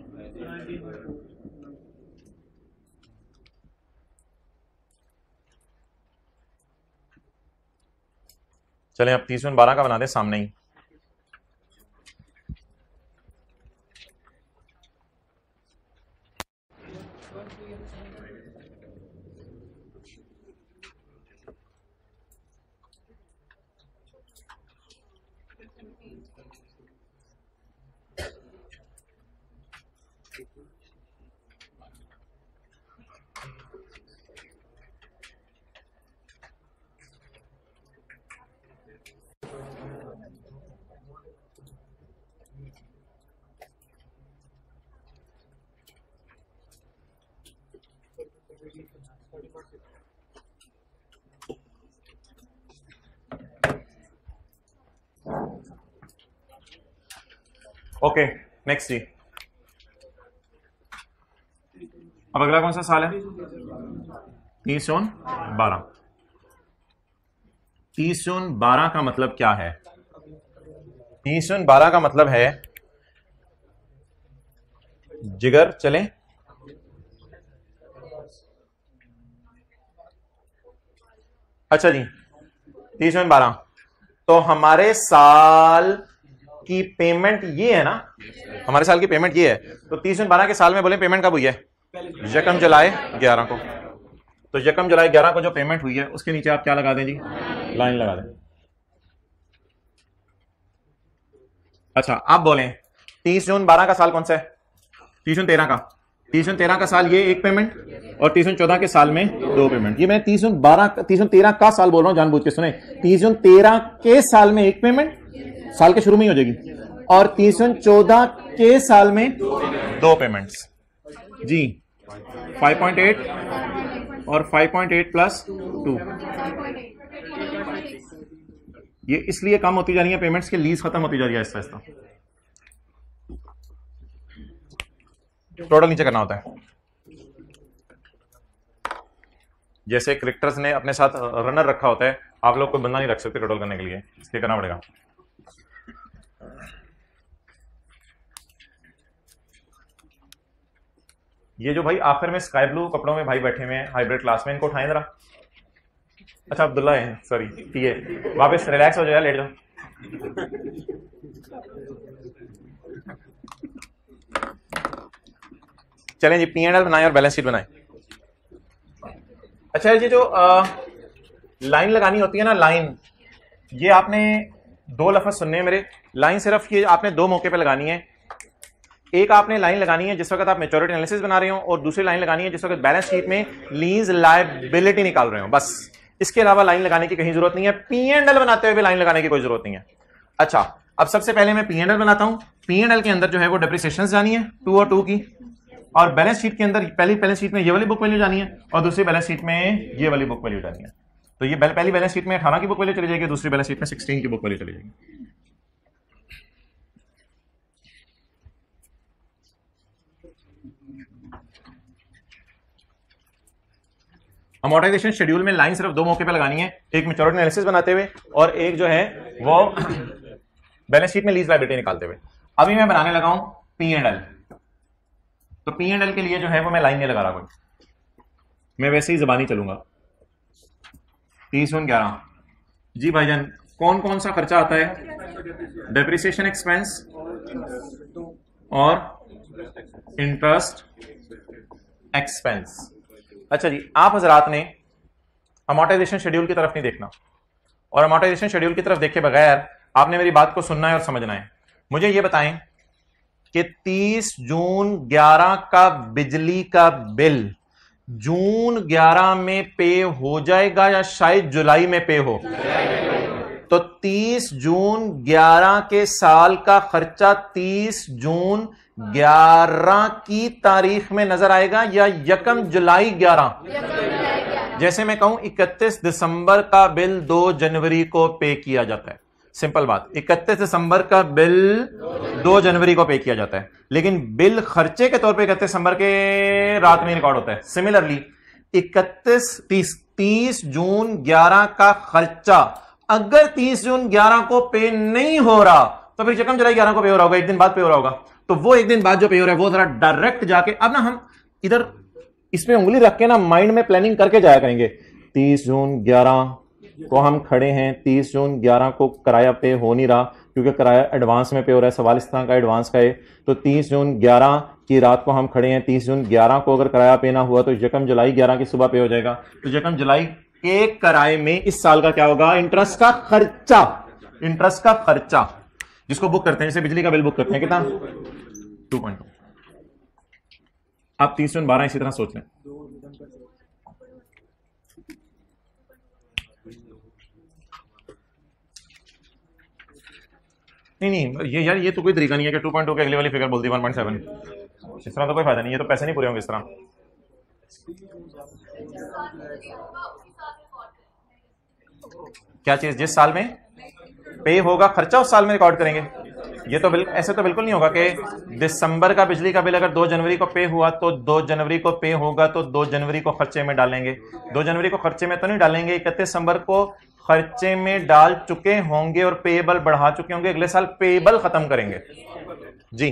Speaker 1: चलें अब 30 जून 12 का बना दें सामने ही। ओके नेक्स्ट जी। अब अगला कौन सा साल है? 30 जून 12। 30 जून 12 का मतलब क्या है? 30 जून 12 का मतलब है जिगर चलें अच्छा जी 30/12, तो हमारे साल की पेमेंट ये है ना, हमारे साल की पेमेंट ये है, तो 30/12 के साल में बोले पेमेंट कब हुई है? यकम जुलाई 11 को। तो यकम जुलाई 11 को जो पेमेंट हुई है उसके नीचे आप क्या लगा दें जी? लाइन लगा दें। अच्छा आप बोलें 30 जून 12 का साल कौन सा है? 30 जून 13 का। 30 जून 13 का साल ये एक पेमेंट, और 30 जून 14 के साल में दो पेमेंट। ये मैं 30 जून 13 का साल बोल रहा हूं जानबूझ के, सुने। 30 जून 13 के साल में एक पेमेंट, साल के शुरू में ही हो जाएगी, और 30 जून 14 के साल में दो पेमेंट्स जी। 5.8 और 5.8 प्लस 2, ये इसलिए कम होती जा रही है पेमेंट्स की लीज खत्म होती जा रही है आहिस्ता आहिस्ता। टोटल नीचे करना होता है, जैसे क्रिकेटर्स ने अपने साथ रनर रखा होता है, आप लोग कोई बंदा नहीं रख सकते टोटल करने के लिए, इसलिए करना पड़ेगा। ये जो भाई आखिर में स्काई ब्लू कपड़ों में भाई बैठे हुए हैं हाइब्रिड क्लास में, इनको उठाएं जरा। अच्छा अब्दुल्ला है, सॉरी ठीक है, वापस रिलैक्स हो जाए, लेट जाओ। चलें जी, P&L बनाएं और बैलेंस शीट बनाएं। अच्छा ये जो लाइन लगानी होती है ना, लाइन, ये आपने दो लफ्ज सुनने हैं मेरे। लाइन सिर्फ ये आपने दो मौके पे लगानी है। एक आपने लाइन लगानी है जिस वक्त आप मैच्योरिटी एनालिसिस बना रहे हो, और दूसरी लाइन लगानी है जिस वक्त बैलेंस शीट में लीज लायबिलिटी निकाल रहे हो, बस। इसके अलावा लाइन लगाने की कहीं जरूरत नहीं है। P&L बनाते हुए भी लाइन लगाने की कोई जरूरत नहीं है। अच्छा अब सबसे पहले मैं P&L बनाता हूं। P&L के अंदर जो है वो डेप्रिसिएशन जानी है 2 और 2 की, और बैलेंस शीट के अंदर पहली बैलेंस शीट में ये वाली बुक वैल्यू जानी है, और दूसरी बैलेंस शीट में ये वाली बुक वैल्यू जानी है। तो ये पहली बैलेंस शीट में 18 की बुक वैल्यू चली जाएगी, दूसरी बैलेंस शीट में 16 की बुक वैल्यू चली जाएगी। अमोर्टाइजेशन शेड्यूल में लाइन सिर्फ दो मौके पे लगानी है, एक मैच्योरिटी एनालिसिस बनाते हुए और एक जो है वो बैलेंस शीट में लीज लायबिलिटी निकालते हुए। अभी मैं बनाने लगा हूं P&L। तो P&L के लिए जो है वो मैं लाइन नहीं लगा रहा कोई, मैं वैसे ही जबानी चलूंगा। 30/11 जी भाईजान, कौन कौन सा खर्चा आता है? डेप्रिसिएशन एक्सपेंस और इंटरेस्ट एक्सपेंस। अच्छा जी, आप हजरात ने अमोर्टाइजेशन शेड्यूल की तरफ नहीं देखना, और अमोर्टाइजेशन शेड्यूल की तरफ देखे बगैर आपने मेरी बात को सुनना है और समझना है। मुझे यह बताएं कि 30 जून 11 का बिजली का बिल जून 11 में पे हो जाएगा या शायद जुलाई में पे हो? तो 30 जून 11 के साल का खर्चा 30 जून 11 की तारीख में नजर आएगा या यकम जुलाई 11? जैसे मैं कहूं 31 दिसंबर का बिल 2 जनवरी को पे किया जाता है, सिंपल बात, 31 दिसंबर का बिल 2 जनवरी को पे किया जाता है, लेकिन बिल खर्चे के तौर पे 31 दिसंबर के रात में रिकॉर्ड होता है। सिमिलरली 30 जून 11 का खर्चा अगर 30 जून 11 को पे नहीं हो रहा तो फिर यकम जुलाई 11 को पे हो रहा होगा, एक दिन बाद पे हो रहा होगा। तो वो एक दिन बाद जो पे हो रहा है वो जरा डायरेक्ट जाके, अब ना हम इधर इसमें उंगली रख के ना माइंड में प्लानिंग करके जाया करेंगे। 30 जून 11 को हम खड़े हैं, 30 जून 11 को किराया पे हो नहीं रहा क्योंकि किराया एडवांस में पे हो रहा है, सवाल इस तरह का एडवांस का है। तो 30 जून 11 की रात को हम खड़े हैं, 30 जून 11 को अगर किराया पे ना हुआ तो यकम जुलाई 11 की सुबह पे हो जाएगा। तो यकम जुलाई के किराए में इस साल का क्या होगा? इंटरेस्ट का खर्चा। इंटरेस्ट का खर्चा जिसको बुक करते हैं, जैसे बिजली का बिल बुक करते हैं, कितना? 2.2। आप 30 जून 12 इसी तरह सोच लें। नहीं ये यार, ये तो कोई तरीका नहीं है कि 2.2 के अगले वाली फिगर बोल दी 1.7। इस तरह तो कोई फायदा नहीं है, तो पैसे नहीं पूरे होंगे इस तरह। क्या चीज? जिस साल में पे होगा खर्चा उस साल में रिकॉर्ड करेंगे। ये तो ऐसे तो बिल्कुल नहीं होगा कि दिसंबर का बिजली का बिल अगर 2 जनवरी को पे हुआ तो 2 जनवरी को पे होगा तो 2 जनवरी को खर्चे में डालेंगे। 2 जनवरी को खर्चे में तो नहीं डालेंगे, 31 दिसंबर को खर्चे में डाल चुके होंगे और पेबल बढ़ा चुके होंगे, अगले साल पेबल खत्म करेंगे। जी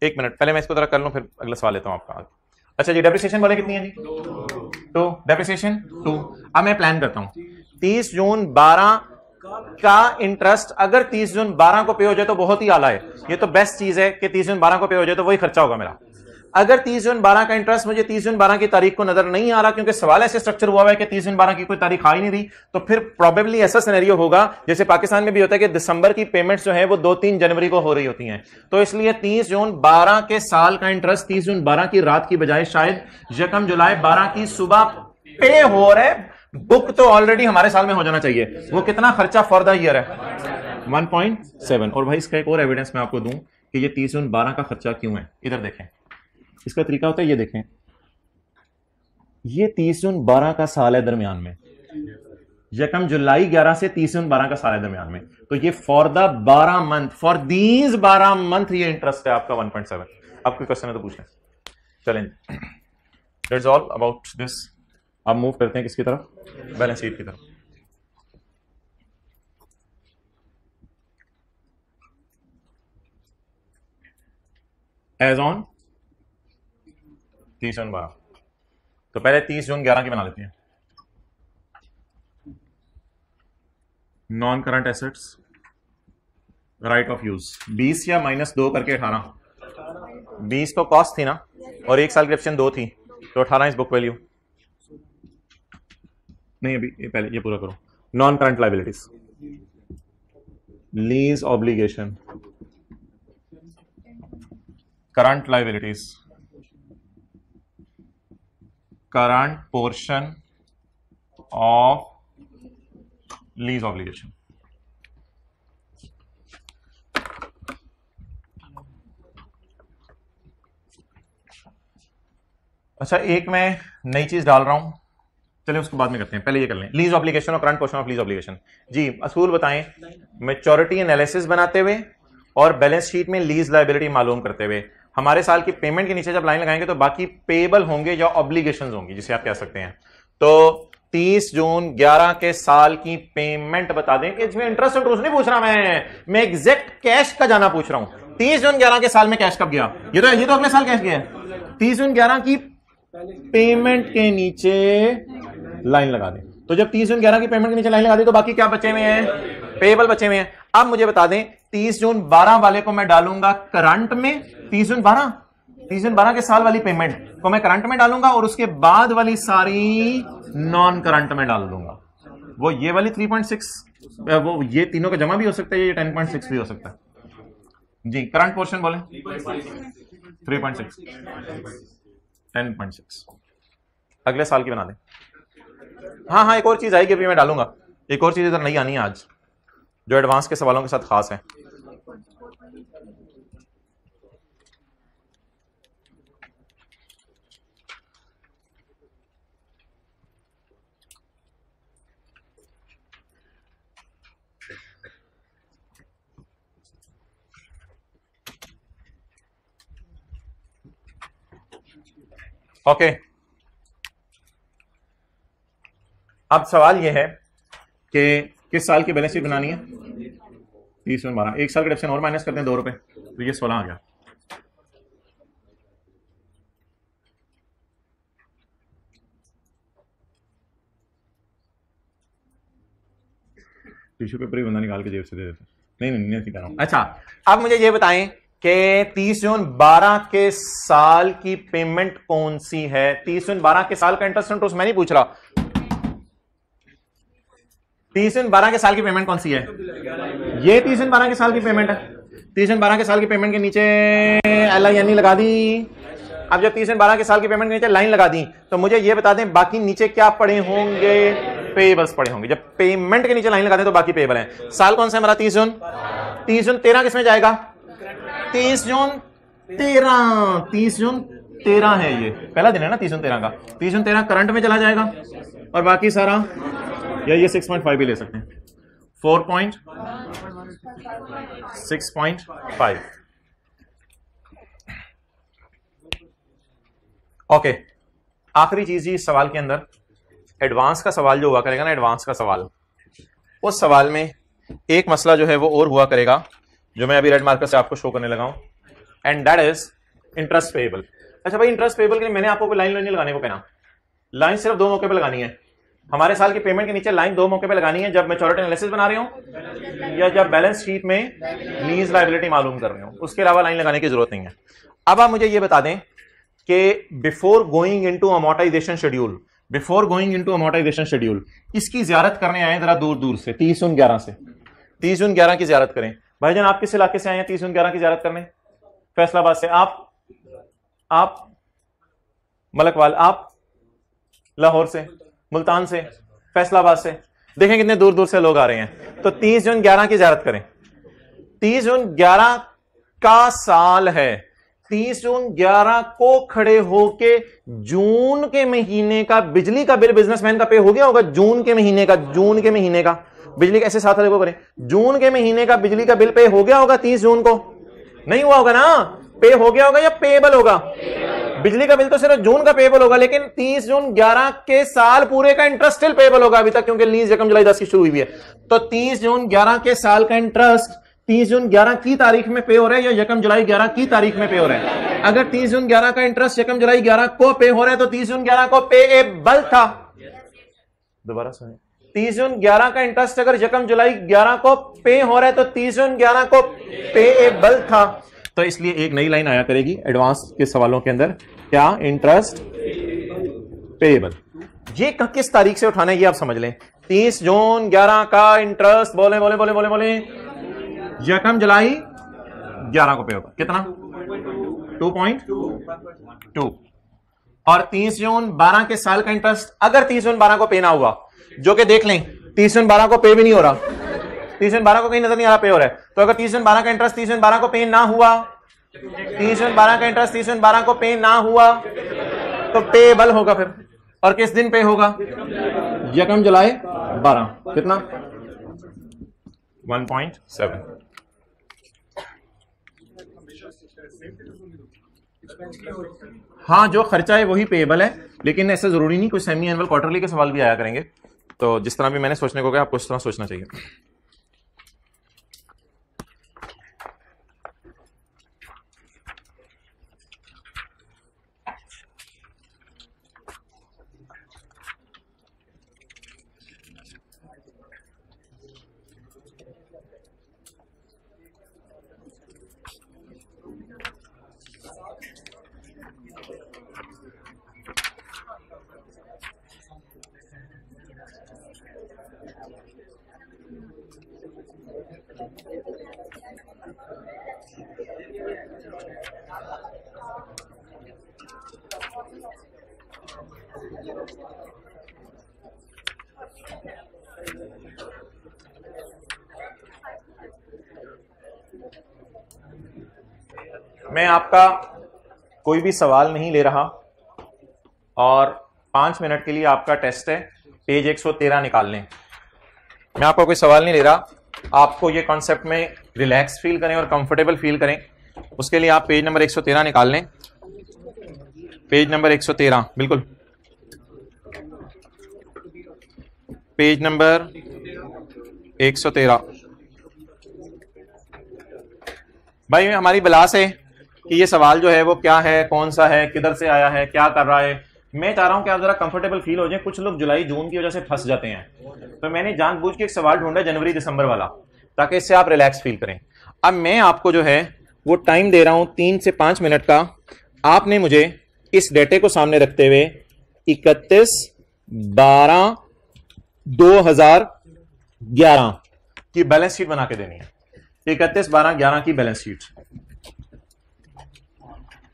Speaker 1: एक मिनट, पहले मैं इसको जरा कर लूं फिर अगला सवाल लेता हूं आपका। अच्छा जी, डेप्रिसिएशन बोले कितनी है जी? 2। डेप्रिसिएशन 2। अब मैं प्लान करता हूं 30 जून 12 का इंटरेस्ट अगर 30 जून 12 को पे हो जाए तो बहुत ही आला है, ये तो बेस्ट चीज है कि 30 जून 12 को पे हो जाए तो वही खर्चा होगा मेरा। अगर 30 जून 12 का इंटरेस्ट मुझे 30 जून 12 की तारीख को नजर नहीं आ रहा, क्योंकि सवाल ऐसे स्ट्रक्चर हुआ है कि 30 जून 12 की कोई तारीख आ ही नहीं रही, तो फिर प्रोबेबली ऐसा सिनेरियो होगा जैसे पाकिस्तान में भी होता है कि दिसंबर की पेमेंट्स जो है वो 2-3 जनवरी को हो रही होती हैं। तो इसलिए 30 जून 12 के साल का इंटरेस्ट 30 जून 12 की रात की बजाय शायद यकम जुलाई 12 की सुबह पे हो रहा है। बुक तो ऑलरेडी हमारे साल में हो जाना चाहिए। वो कितना खर्चा फॉर द ईयर है 1.7। और भाई इसका एक और एविडेंस मैं आपको दूं कि ये 30 जून 12 का खर्चा क्यों है। इधर देखें, इसका तरीका होता है, ये देखें, ये 30 जून 12 का साल है दरमियान में, यकम जुलाई 11 से 30 जून 12 का साल है दरमियान में, तो ये for the 12 month, for these 12 month ये इंटरेस्ट है आपका 1.7। अब कोई क्वेश्चन है तो पूछ लें। चलें, दैट्स ऑल अबाउट दिस। अब मूव करते हैं किसकी तरफ, बैलेंस शीट की तरफ। एज ऑन 30 जून 12, तो पहले 30 जून 11 की बना लेते हैं। Non current assets, right of use 20 या -2 करके 18। 20 तो कॉस्ट थी ना, और 1 साल की ऑप्शन 2 थी, तो 18 इज बुक वैल्यू। नहीं, अभी ये पहले ये पूरा करो। Non current liabilities, lease obligation, current liabilities, current portion of lease obligation. अच्छा, एक मैं नई चीज डाल रहा हूं, चलिए उसको बाद में करते हैं, पहले ये कर लें। लीज ऑब्लिगेशन और current portion of lease obligation. जी असूल बताएं, मैच्योरिटी एनालिसिस बनाते हुए और बैलेंस शीट में लीज लायबिलिटी मालूम करते हुए हमारे साल की पेमेंट के नीचे जब लाइन लगाएंगे तो बाकी पेएबल होंगे या ऑब्लिगेशंस होंगी, जिसे आप कह सकते हैं। तो 30 जून 11 के साल की पेमेंट बता दें कि इसमें इंटरेस्ट नहीं पूछ रहा मैं एग्जैक्ट कैश का जाना पूछ रहा हूं। 30 जून 11 के साल में कैश कब गया, ये तो अगले साल कैश गया है। 30 जून 11 की पेमेंट के नीचे लाइन लगा दें, तो जब 30 जून 11 की पेमेंट के नीचे लाइन लगा दी तो बाकी क्या बचे हुए हैं, पेएबल बचे हुए हैं। अब मुझे बता दें 30 जून 12 वाले को मैं डालूंगा करंट में, 30 जून 12 के साल वाली पेमेंट को मैं करंट में डालूंगा और उसके बाद वाली सारी नॉन करंट में डाल दूंगा। वो ये वाली 3.6, वो ये तीनों का जमा भी हो सकता है, ये 10.6 भी हो सकता है। जी करंट पोर्शन बोले 3.6, 10.6 अगले साल की बना दें। हाँ, एक और चीज आएगी, अभी मैं डालूंगा। एक और चीज इधर नहीं आनी है आज, जो एडवांस के सवालों के साथ खास है। ओके, अब सवाल यह है कि किस साल की बैलेंस शीट बनानी है। 30 जून 12, 1 साल का डिडक्शन और माइनस करते हैं 2 रुपए, तो ये 16 आ गया। टिश्यू पेपर ही बंदा निकाल के जेब से दे देते। नहीं कर रहा हूं। अच्छा, अब मुझे ये बताएं कि 30 जून 12 के साल की पेमेंट कौन सी है। 30 जून 12 के साल का इंटरेस्ट मैं नहीं पूछ रहा, 30 जून 12 के साल की पेमेंट कौन सी है। ये 30 जून 12 के साल की पेमेंट है। 30 जून 12 के साल की पेमेंट के नीचे LINE लगा दी। अब जब 30 जून 12 के साल की पेमेंट के नीचे लाइन लगा दी तो मुझे ये बता दें बाकी नीचे क्या पड़े होंगे, पेएबल्स पड़े होंगे। जब पेमेंट के नीचे लाइन लगा दें तो बाकी पेएबल हैं। साल कौन सा है हमारा 30 जून। 30 जून 13 किसमें जाएगा, 30 जून 13 है, ये पहला दिन है ना 30 जून 13 का। 30 जून 13 करंट में चला जाएगा और बाकी सारा या ये 6.5 भी ले सकते हैं, 6.5। ओके, आखिरी चीज जी इस सवाल के अंदर एडवांस का सवाल जो हुआ करेगा ना, एडवांस का सवाल, उस सवाल में एक मसला जो है वो और हुआ करेगा जो मैं अभी रेड मार्कर से आपको शो करने लगा हूं, and that is interest payable. अच्छा भाई, इंटरेस्ट पेएबल के लिए मैंने आपको कोई लाइन नहीं लगाने को कहना, लाइन सिर्फ 2 मौके पर लगानी है। हमारे साल की पेमेंट के नीचे लाइन दो मौके पे लगानी है, जब मैच्योरिटी एनालिसिस बना रहे हो या जब बैलेंस शीट में लीज लायबिलिटी मालूम कर रहे हो, उसके अलावा लाइन लगाने की जरूरत नहीं है। अब आप मुझे ये बता दें कि before going into amortisation schedule, before going into amortisation schedule, इसकी जियारत करने आए जरा दूर दूर से, 30/11 से, 30/11 की जियारत करें। भाईजान आप किस इलाके से आए हैं 30/11 की जियारत करने? फैसलाबाद से। आप मलकवाल, आप लाहौर से, मुल्तान से, फैसलाबाद से। देखें कितने दूर दूर से लोग आ रहे हैं। तो 30/11 की जियारत करें। 30/11 का साल है। 30/11 को खड़े होके जून के महीने का बिजली का बिल बिजनेसमैन का पे हो गया होगा। जून के महीने का, जून के महीने का बिजली कैसे साथ वाले को करें, जून के महीने का बिजली का बिल पे हो गया होगा 30 जून को? नहीं हुआ होगा ना? पे हो गया होगा या पेएबल होगा? बिजली का बिल तो सिर्फ जून का पेएबल होगा, लेकिन 30/11 के साल पूरे का इंटरेस्ट स्टिल पेएबल होगा अभी तक, क्योंकि लीज 1 जुलाई 10 की शुरू हुई है। तो 30/11 के साल का इंटरेस्ट 30/11 की तारीख में पे हो रहा है या 1 जुलाई 11 की तारीख में पे हो रहा है? अगर 30/11 का इंटरेस्ट 1 जुलाई 11 को पे हो रहा है तो 30/11 को पेएबल था। दोबारा सुनिए, 30/11 का इंटरेस्ट अगर 1 जुलाई 11 को पे हो रहा है तो 30/11 को पेएबल था। तो इसलिए एक नई लाइन आया करेगी एडवांस के सवालों के अंदर, क्या? Interest payable. ये किस तारीख से उठाना है ये आप समझ लें। 30/11 का इंटरेस्ट बोले बोले बोले बोले बोले 1 जुलाई 11 को पे होगा। कितना? 2.2। और 30/12 के साल का इंटरेस्ट अगर 30/12 को पे ना हुआ, जो कि देख लें 30/12 को पे भी नहीं हो रहा, 30/12 को कहीं नजर नहीं आ रहा पे हो रहा है। तो अगर 30/12 का इंटरेस्ट 30/12 को पे ना हुआ, 30/12 का इंटरेस्ट 30/12 को पे ना हुआ तो पेएबल होगा फिर। और किस दिन पे होगा? 1 जुलाई 12। कितना? 1.7। हाँ, जो खर्चा है वही पेएबल है, लेकिन ऐसा जरूरी नहीं, कुछ सेमी एनुअल क्वार्टरली के सवाल भी आया करेंगे। तो जिस तरह भी मैंने सोचने को कहा आपको उस तरह सोचना चाहिए। मैं आपका कोई भी सवाल नहीं ले रहा और 5 मिनट के लिए आपका टेस्ट है। पेज 113 निकाल लें। मैं आपका कोई सवाल नहीं ले रहा, आपको ये कॉन्सेप्ट में रिलैक्स फील करें और कंफर्टेबल फील करें, उसके लिए आप पेज नंबर 113 निकाल लें। पेज नंबर 113, बिल्कुल पेज नंबर 113। भाई हमारी बिलास है कि ये सवाल जो है वो क्या है, कौन सा है, किधर से आया है, क्या कर रहा है। मैं चाह रहा हूं कि आप जरा कंफर्टेबल फील हो जाए। कुछ लोग जुलाई जून की वजह से फंस जाते हैं, तो मैंने जानबूझ के एक सवाल ढूंढा जनवरी दिसंबर वाला, ताकि इससे आप रिलैक्स फील करें। अब मैं आपको जो है वो टाइम दे रहा हूं 3 से 5 मिनट का। आपने मुझे इस डेटे को सामने रखते हुए 31/12/2011 की बैलेंस शीट बना के देनी है। 31/12/11 की बैलेंस शीट।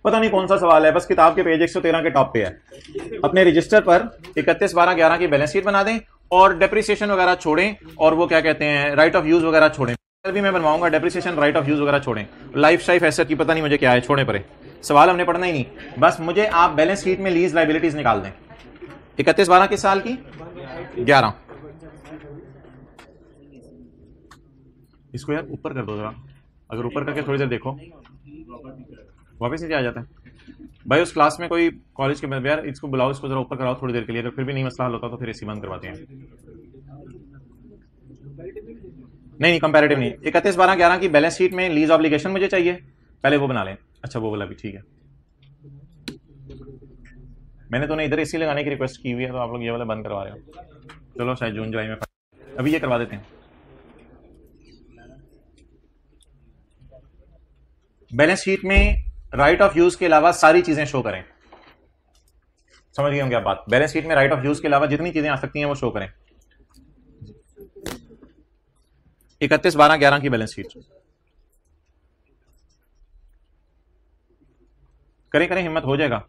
Speaker 1: पता नहीं कौन सा सवाल है, बस किताब के पेज 113 के टॉप पे है। अपने रजिस्टर पर 31/12/11 की बैलेंस शीट बना दें और डेप्रिसिएशन वगैरह छोड़ें, और वो क्या कहते हैं, राइट ऑफ यूज वगैरह छोड़ें। भी मैं बनवाऊंगा डेप्रिसिएशन, राइट ऑफ यूज वगैरह छोड़ें। लाइफ शाइफ एसेट की पता नहीं मुझे क्या है, छोड़े पड़े, सवाल हमने पढ़ना ही नहीं। बस मुझे आप बैलेंस शीट में लीज लाइबिलिटीज निकाल दें 31/12 के साल की 11। इसको यार ऊपर कर दो जरा, अगर ऊपर करके थोड़ी देर देखो वापस नीचे आ जाता है। भाई उस क्लास में कोई कॉलेज के यार इसको बुलाओ, इसको जरा ऊपर कराओ थोड़ी देर के लिए। अगर फिर भी नहीं मसला हल होता तो फिर इसी बंद करवाते हैं। नहीं कंपैरेटिव नहीं, 31/12/11 की बैलेंस शीट में लीज ऑब्लिगेशन मुझे चाहिए, पहले वो बना लें। अच्छा वो वाला भी ठीक है, मैंने तो इधर एसी लगाने की रिक्वेस्ट की हुई है, तो आप लोग ये वाला बंद करवा रहे हो। चलो शायद जून जुलाई में अभी ये करवा देते हैं। बैलेंस शीट में राइट ऑफ यूज के अलावा सारी चीजें शो करें। समझ गए होंगे आप बात। बैलेंस शीट में राइट ऑफ यूज के अलावा जितनी चीजें आ सकती हैं वो शो करें। 31/12/11 की बैलेंस शीट करें करें, हिम्मत हो जाएगा।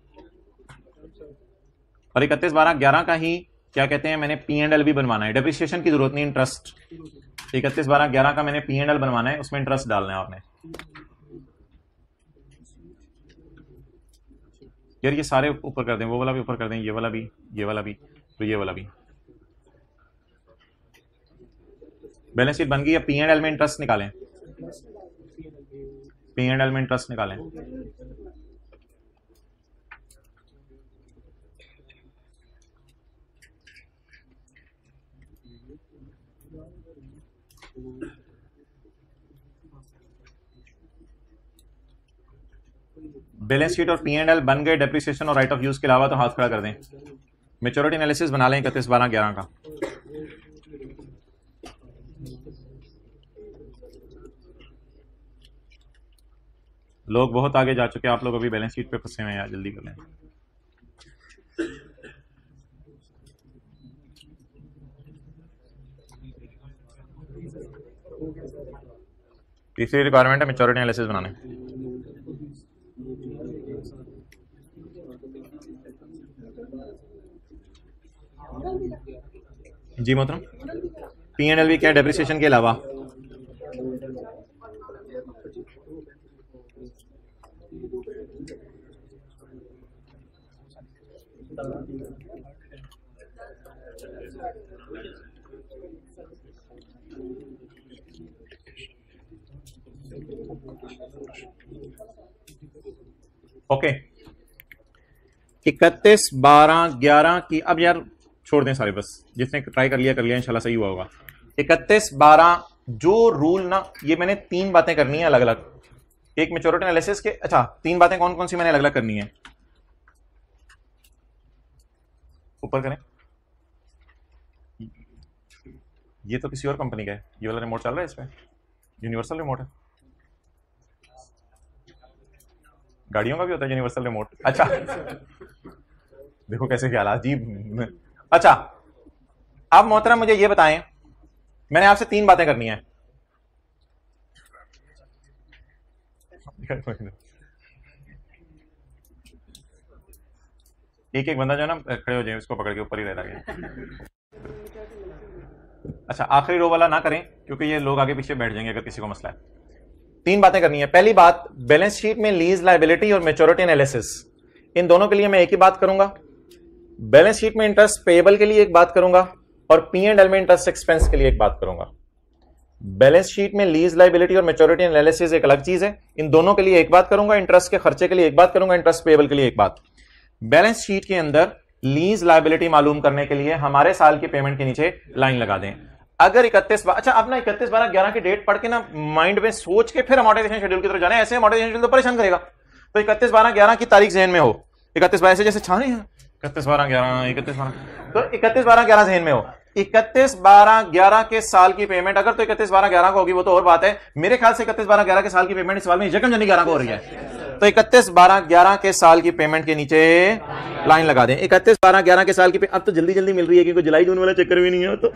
Speaker 1: और 31/12/11 का ही क्या कहते हैं, मैंने P&L भी बनवाना है। डेप्रिसिएशन की जरूरत नहीं, इंटरेस्ट। 31/12/11 का मैंने P&L बनवाना है, उसमें इंटरेस्ट डालना है आपने। यार ये सारे ऊपर कर दें, वो वाला भी ऊपर कर दें, ये वाला भी, ये वाला भी, तो ये वाला भी। बैलेंस शीट बन गई। अब P&L में इंटरेस्ट निकालें। P&L में इंटरेस्ट निकालें। बैलेंस शीट और P&L बन गए। डेप्रिसिएशन और राइट ऑफ यूज के अलावा तो हाथ खड़ा कर दें। मैच्योरिटी एनालिसिस बना लें 31/12/11 का। लोग बहुत आगे जा चुके हैं, आप लोग अभी बैलेंस शीट पे फंसे हुए हैं यार, जल्दी कर लें। तीसरी रिक्वायरमेंट है मैच्योरिटी एनालिसिस बनाने। जी मोहतरम, P&L भी क्या डेप्रिसिएशन के अलावा? ओके 31/12/11 की। अब यार छोड़ दें सारे, बस जिसने ट्राई कर लिया इंशाल्लाह सही हुआ होगा। 31/12 जो रूल ना, ये मैंने 3 बातें करनी है अलग अलग। एक मैच्योरिटी एनालिसिस के, अच्छा 3 बातें कौन कौन सी मैंने अलग अलग करनी है? ऊपर करें। ये तो किसी और कंपनी का है, ये वाला रिमोट चल रहा है इसमें, यूनिवर्सल रिमोट है। गाड़ियों का भी होता है यूनिवर्सल रिमोट। अच्छा देखो कैसे ख्याल अजीब। अच्छा अब मोहतरम मुझे ये बताएं, मैंने आपसे 3 बातें करनी है। एक एक बंदा जो है ना खड़े हो जाए, उसको पकड़ के ऊपर ही रहता है। अच्छा आखिरी रो वाला ना करें, क्योंकि ये लोग आगे पीछे बैठ जाएंगे अगर किसी को मसला है। 3 बातें करनी है। पहली बात, बैलेंस शीट में लीज लायबिलिटी और मैच्योरिटी एनालिसिस, इन दोनों के लिए मैं एक ही बात करूंगा। बैलेंस शीट में इंटरेस्ट पेएबल के लिए एक बात करूंगा, और P&L में इंटरेस्ट एक्सपेंस के लिए एक बात करूंगा। बैलेंस शीट में लीज लायबिलिटी और मैच्योरिटी एनालिसिस एक अलग चीज है, इन दोनों के लिए एक बात करूंगा। इंटरेस्ट के खर्चे के लिए एक बात करूंगा, इंटरेस्ट पेएबल के लिए एक बात। बैलेंस शीट के अंदर लीज लायबिलिटी मालूम करने के लिए हमारे साल की पेमेंट के नीचे लाइन लगा दें। अगर 31, अच्छा अपना 31/12/11 की डेट पढ़ के ना माइंड में सोच के फिर अमोर्टाइजेशन शेड्यूल की तरफ जाना है। ऐसे अमोर्टाइजेशन शेड्यूल तो परेशान करेगा। तो 31/12/11 की तारीख जहन में हो, 31/12 से जैसे छाने हैं 31/12/11 31/12, तो 31/12/11 जहन में हो। 31/12/11 के साल की पेमेंट अगर तो 31/12/11 को होगी वो तो और बात है। मेरे ख्याल से 31/12/11 के साल की पेमेंट इस साल में यकम जनवरी 11 को हो रही है। तो 31/12/11 के साल की पेमेंट के नीचे लाइन लगा दें। 31/12/11 के साल की अब तो जल्दी जल्दी मिल रही है क्योंकि जुलाई जून वाला चक्कर भी नहीं है। तो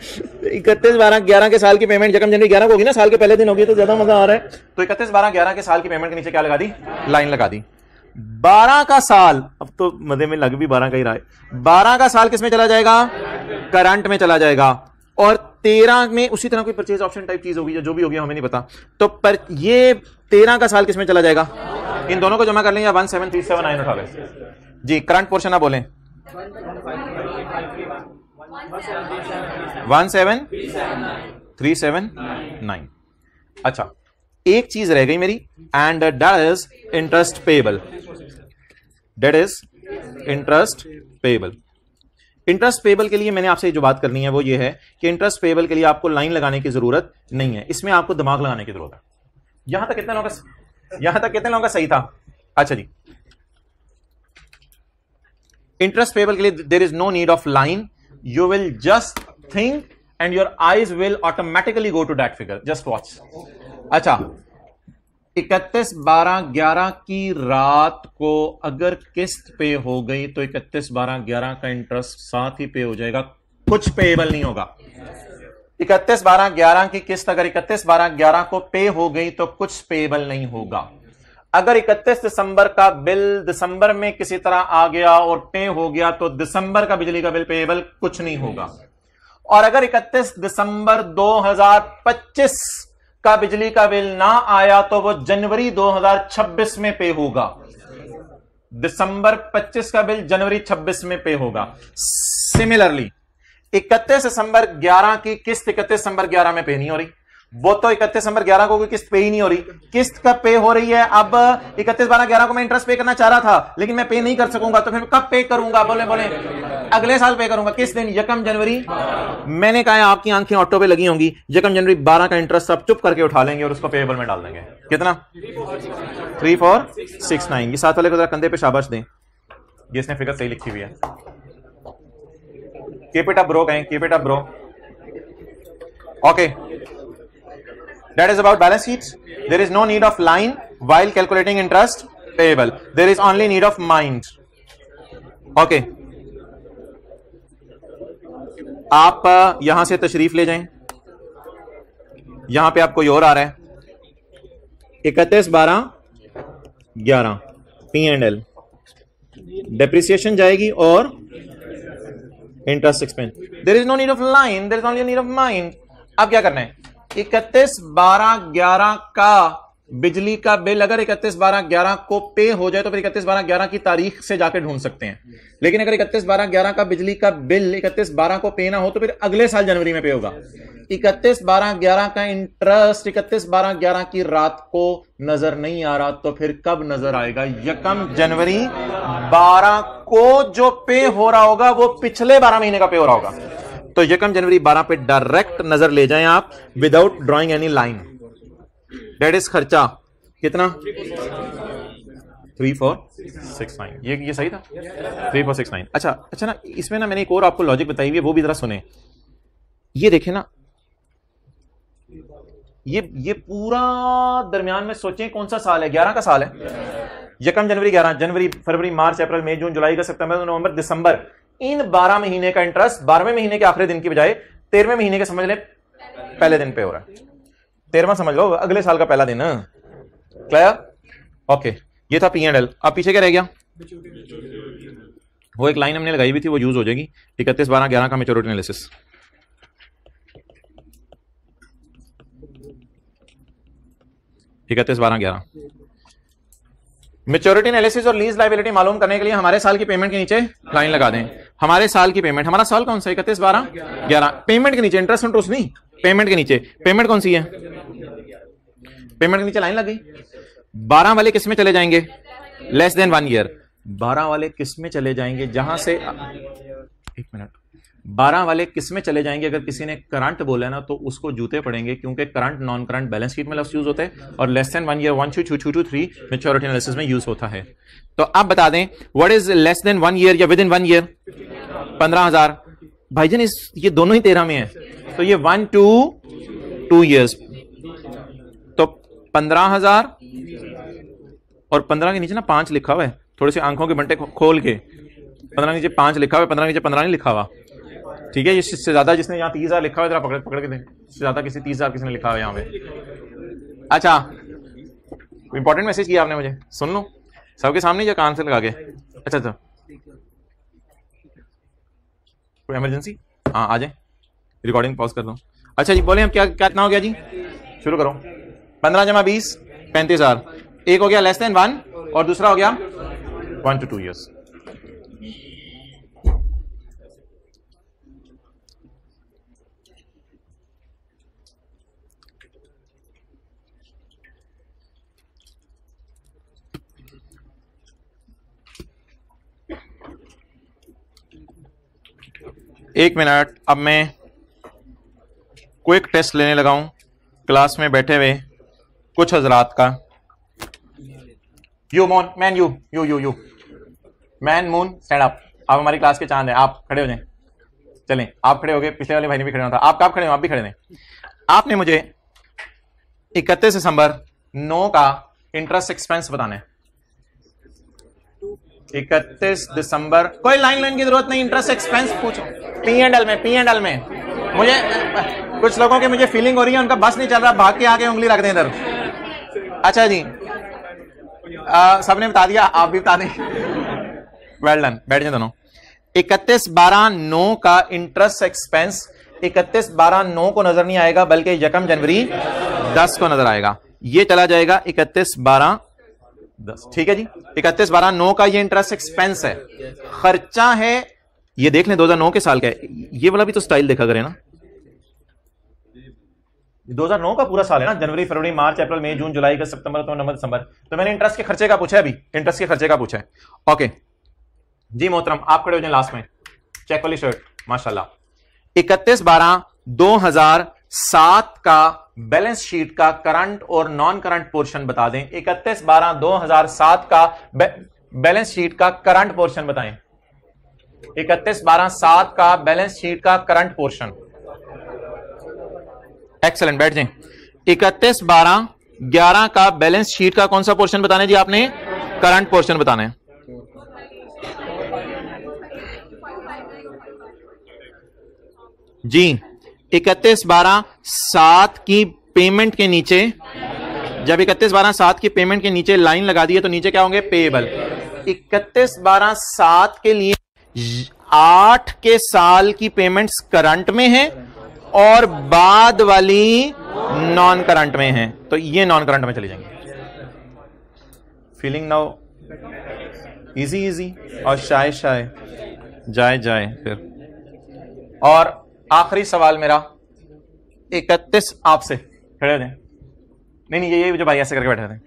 Speaker 1: 31/12/11 के साल की पेमेंट यकम जनवरी 11 को होगी ना, साल के पहले दिन होगी, तो ज्यादा मजा आ रहा है। तो 31/12/11 के साल की पेमेंट के नीचे क्या लगा दी? लाइन लगा दी। 12 का साल, अब तो मजे में लग भी 12 का ही रहा है। 12 का साल किसमें चला जाएगा? करंट में चला जाएगा। और 13 में उसी तरह कोई परचेज ऑप्शन टाइप चीज होगी, जो भी होगी हमें नहीं पता। तो पर ये 13 का साल किसमें चला जाएगा? इन दोनों को जमा कर लें या 17379 उठा लें जी। करंट पोर्शन ना बोलें 17379। अच्छा एक चीज रह गई मेरी, and that is interest payable. That is interest payable. Interest payable के लिए मैंने आपसे जो बात करनी है वो ये है कि इंटरेस्ट पेएबल के लिए आपको लाइन लगाने की जरूरत नहीं है, इसमें आपको दिमाग लगाने की जरूरत है। यहां तक कितने लोगों का सही था? अच्छा जी इंटरेस्ट पेबल के लिए there is no need of line, you will just think and your eyes will automatically go to that figure, just watch. अच्छा, 31/12/11 की रात को अगर किस्त पे हो गई तो 31/12/11 का इंटरेस्ट साथ ही पे हो जाएगा, कुछ पेएबल नहीं होगा। 31/12/11 की किस्त अगर 31/12/11 को पे हो गई तो कुछ पेएबल नहीं होगा। अगर 31 दिसंबर का बिल दिसंबर में किसी तरह आ गया और पे हो गया तो दिसंबर का बिजली का बिल पेएबल कुछ नहीं होगा। और अगर 31 दिसंबर 2025 का बिजली का बिल ना आया तो वो जनवरी 2026 में पे होगा। दिसंबर 25 का बिल जनवरी 26 में पे होगा। सिमिलरली 31 दिसंबर 11 की किस्त 31 दिसंबर 11 में पे नहीं हो रही, वो तो 31 दिसंबर 11 को कोई किस्त पे ही नहीं हो रही, किस्त कब पे हो रही है। अब 31/12/11 को मैं इंटरेस्ट पे करना चाह रहा था लेकिन मैं पे नहीं कर सकूंगा, तो फिर कब पे करूंगा? बोले अगले साल पे करूंगा। किस दिन? यकम जनवरी। मैंने कहा आपकी आंखें ऑटो पे लगी होंगी, यकम जनवरी 12 का इंटरेस्ट आप चुप करके उठा लेंगे और उसको पेएबल में डाल देंगे। कितना? 3469। ये साथ वाले को जरा कंधे पे शाबाश दें, जिसने फिगर सही लिखी हुई है। कीप इट अप ब्रो कहें, keep it up bro. Okay, that is about balance sheets. There is no need of line while calculating interest payable. There is only need of mind. Okay. आप यहां से तशरीफ ले जाएं, यहां पे आप कोई और आ रहा है। 31/12/11 P&L, डेप्रिसिएशन जाएगी और interest expense. There is no need of line, there is only need of mind. अब क्या करना है? 31/12/11 का बिजली का बिल अगर 31/12/11 को पे हो जाए तो फिर 31/12/11 की तारीख से जाके ढूंढ सकते हैं। लेकिन अगर 31/12/11 का बिजली का बिल 31/12 को पे ना हो तो फिर अगले साल जनवरी में पे होगा। 31/12/11 का इंटरेस्ट 31/12/11 की रात को नजर नहीं आ रहा तो फिर कब नजर आएगा? यकम जनवरी 12 को जो पे हो रहा होगा वो पिछले 12 महीने का पे हो रहा होगा। तो यकम जनवरी 12 पे डायरेक्ट नजर ले जाएं आप without drawing any line. That is खर्चा कितना? 3469। ये सही था, 3469। अच्छा ना, इसमें ना मैंने एक और आपको लॉजिक बताई हुई है, वो भी जरा सुने। ये देखें ना, ये पूरा दरमियान में सोचें कौन सा साल है? 11 का साल है। यकम जनवरी 11, जनवरी फरवरी मार्च अप्रैल मई जून जुलाई अगस्त सितंबर नवंबर दिसंबर, इन 12 महीने का इंटरेस्ट 12वें महीने के आखिरी दिन की बजाय 13वें महीने के समझ ले पहले दिन पे हो रहा है। 13वां समझ लो, अगले साल का पहला दिन। क्लियर? ओके, ये था P&L। अब पीछे क्या रह गया? वो एक लाइन हमने लगाई हुई थी, वो यूज हो जाएगी। 31/12/11 का मैच्योरिटी एनालिसिस। मैच्योरिटी एनालिसिस और लीज लायबिलिटी मालूम करने के लिए हमारे साल की पेमेंट के नीचे लाइन लगा दें। हमारे साल की पेमेंट, हमारा साल कौन सा? 31/12/11। पेमेंट के नीचे, इंटरेस्ट नहीं, पेमेंट के नीचे। पेमेंट कौन सी है? पेमेंट के नीचे लाइन लग गई। 12 वाले किस में चले जाएंगे? Less than 1 year. 12 वाले किस में चले जाएंगे? जहां से 1 मिनट, 12 वाले किस में चले जाएंगे? अगर किसी ने करंट बोला ना तो उसको जूते पड़ेंगे, क्योंकि current non current balance sheet में लफ्ज यूज होता है और less than 1 year 1 2 2 2 2 3 maturity analysis में यूज होता है। तो आप बता दें what is less than 1 year या विद इन 1 ईयर? 15,000। भाईजान ये दोनों ही 13 में है, तो ये 1 to 2 ईयर्स, तो 15,000 और 15 के नीचे ना 5 लिखा हुआ है। थोड़े से आंखों के बंटे खोल के 15 के नीचे 5 लिखा हुआ है, 15 के नीचे 15 नहीं लिखा हुआ। ठीक है, इससे ज्यादा जिसने यहाँ 30,000 लिखा हुआ है पकड़ के दें। इससे ज्यादा किसी 30,000 किसी ने लिखा हुआ है यहाँ पे। अच्छा, इंपॉर्टेंट मैसेज किया आपने मुझे, सुन लो सबके सामने या कान से लगा के? अच्छा, कोई इमरजेंसी? हाँ आ जाए, रिकॉर्डिंग पॉज कर दो। अच्छा जी, बोले हम क्या कितना हो गया जी? शुरू करो। 15 जमा 20 35,000। एक हो गया लेस देन 1 और दूसरा हो गया 1 to 2 ईयर्स। एक मिनट, अब मैं क्विक टेस्ट लेने लगा हूं क्लास में बैठे हुए कुछ हजरात का। यू मोन man, you man moon stand up. आप हमारी क्लास के चांद हैं, आप खड़े हो जाएं। चलें, आप खड़े हो गए, पिछले वाले भाई ने भी खड़े होना था, आप कब खड़े हो, आप भी खड़े हैं। आपने मुझे 31 दिसंबर 9 का इंटरेस्ट एक्सपेंस बताना है। 31 दिसंबर, कोई लाइन की जरूरत नहीं, इंटरेस्ट एक्सपेंस पूछो। P&L में मुझे कुछ लोगों की मुझे फीलिंग हो रही है उनका बस नहीं चल रहा, भाग के आके उंगली रख दें इधर। अच्छा जी, सबने बता दिया, आप भी बता दें। वेल डन, बैठ जाए दोनों। 31/12/9 का इंटरेस्ट एक्सपेंस 31/12/9 को नजर नहीं आएगा, बल्कि 1 जनवरी 10 को नजर आएगा। ये चला जाएगा 31/12/10। ठीक है जी, 31/12/9 का ये इंटरेस्ट एक्सपेंस है। खर्चा है, ये देख लें 2009 के साल का है। ये वाला भी तो स्टाइल देखा करें ना, 2009 का पूरा साल है ना, जनवरी फरवरी मार्च अप्रैल मई जून जुलाई अगस्त सितंबर नवंबर दिसंबर। तो मैंने इंटरेस्ट के खर्चे का पूछा है, अभी इंटरेस्ट के खर्चे का पूछा है। ओके जी मोहतरम, आप खड़े हो जाए लास्ट में, चेक वाली शर्ट माशाल्लाह। 31/12/2007 का बैलेंस शीट का करंट और नॉन करंट पोर्शन बता दें। 31/12/2007 का बैलेंस शीट का करंट पोर्शन बताएं। 31/12/7 का बैलेंस शीट का करंट पोर्शन। एक्सेलेंट, बैठ जाएं। 31/12/11 का बैलेंस शीट का कौन सा पोर्शन बताने जी आपने? करंट पोर्शन बताना है। जी 31/12/7 की पेमेंट के नीचे, जब 31/12/7 की पेमेंट के नीचे लाइन लगा दी है तो नीचे क्या होंगे? पेएबल। 31/12/7 के लिए 8 के साल की पेमेंट्स करंट में है और बाद वाली नॉन करंट में है, तो ये नॉन करंट में चली जाएंगे। फीलिंग नाउ इजी और शाय जाए फिर। और आखिरी सवाल मेरा 31 आपसे, खड़े दें। नहीं ये जो भाई ऐसे करके बैठे थे।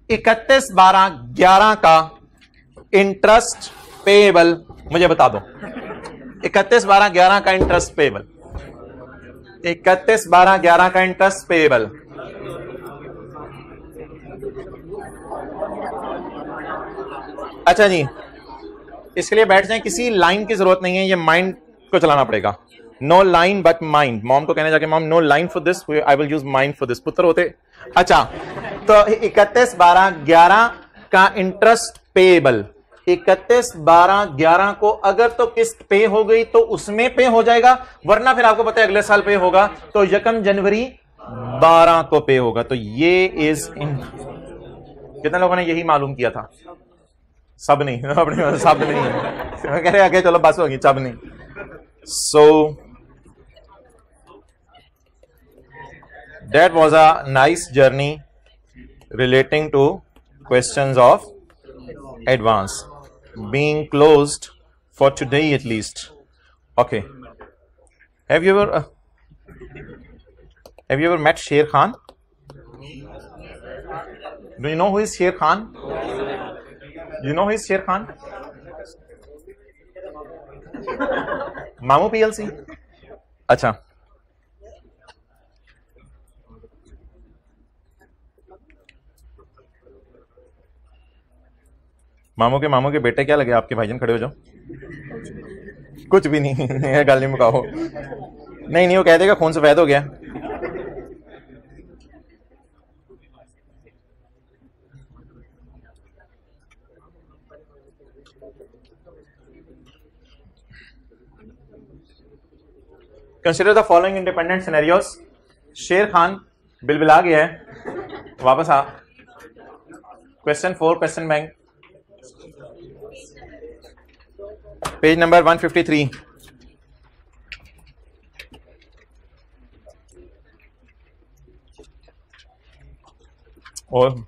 Speaker 1: 31/12/11 का इंटरेस्ट पेएबल मुझे बता दो। 31/12/11 का इंटरेस्ट पेएबल, 31/12/11 का इंटरेस्ट पेएबल। अच्छा जी, इसके लिए बैठ जाएं, किसी लाइन की जरूरत नहीं है, ये माइंड को चलाना पड़ेगा। No line but mind. Mom को कहने जाके, mom no line for this, I will use mind for this. पुत्र होते। अच्छा, तो 31/12/11 का इंटरेस्ट पेएबल, 31/12/11 को अगर तो किस्त पे हो गई तो उसमें पे हो जाएगा, वरना फिर आपको पता है अगले साल पे होगा, तो 1 जनवरी 12 को पे होगा। तो ये इज इन, कितने लोगों ने यही मालूम किया था? सब नहीं, अपने सब नहीं कह रहे आगे, चलो बस होगी, सब नहीं। So that was a nice journey relating two questions of advance being closed for today at least. Okay, have you ever met Sher Khan? Do you know who is Sher Khan? Do you know who is Sher Khan? मामू PLC। अच्छा, मामू के बेटे क्या लगे आपके? भाईजान खड़े हो जाओ। कुछ भी नहीं है, गल नहीं मुकाओ। नहीं वो कह देगा खून सफेद हो गया। Consider the following independent scenarios. Sher Khan बिलबिला गया है, वापस आ। Question 4, question bank, page number 153। और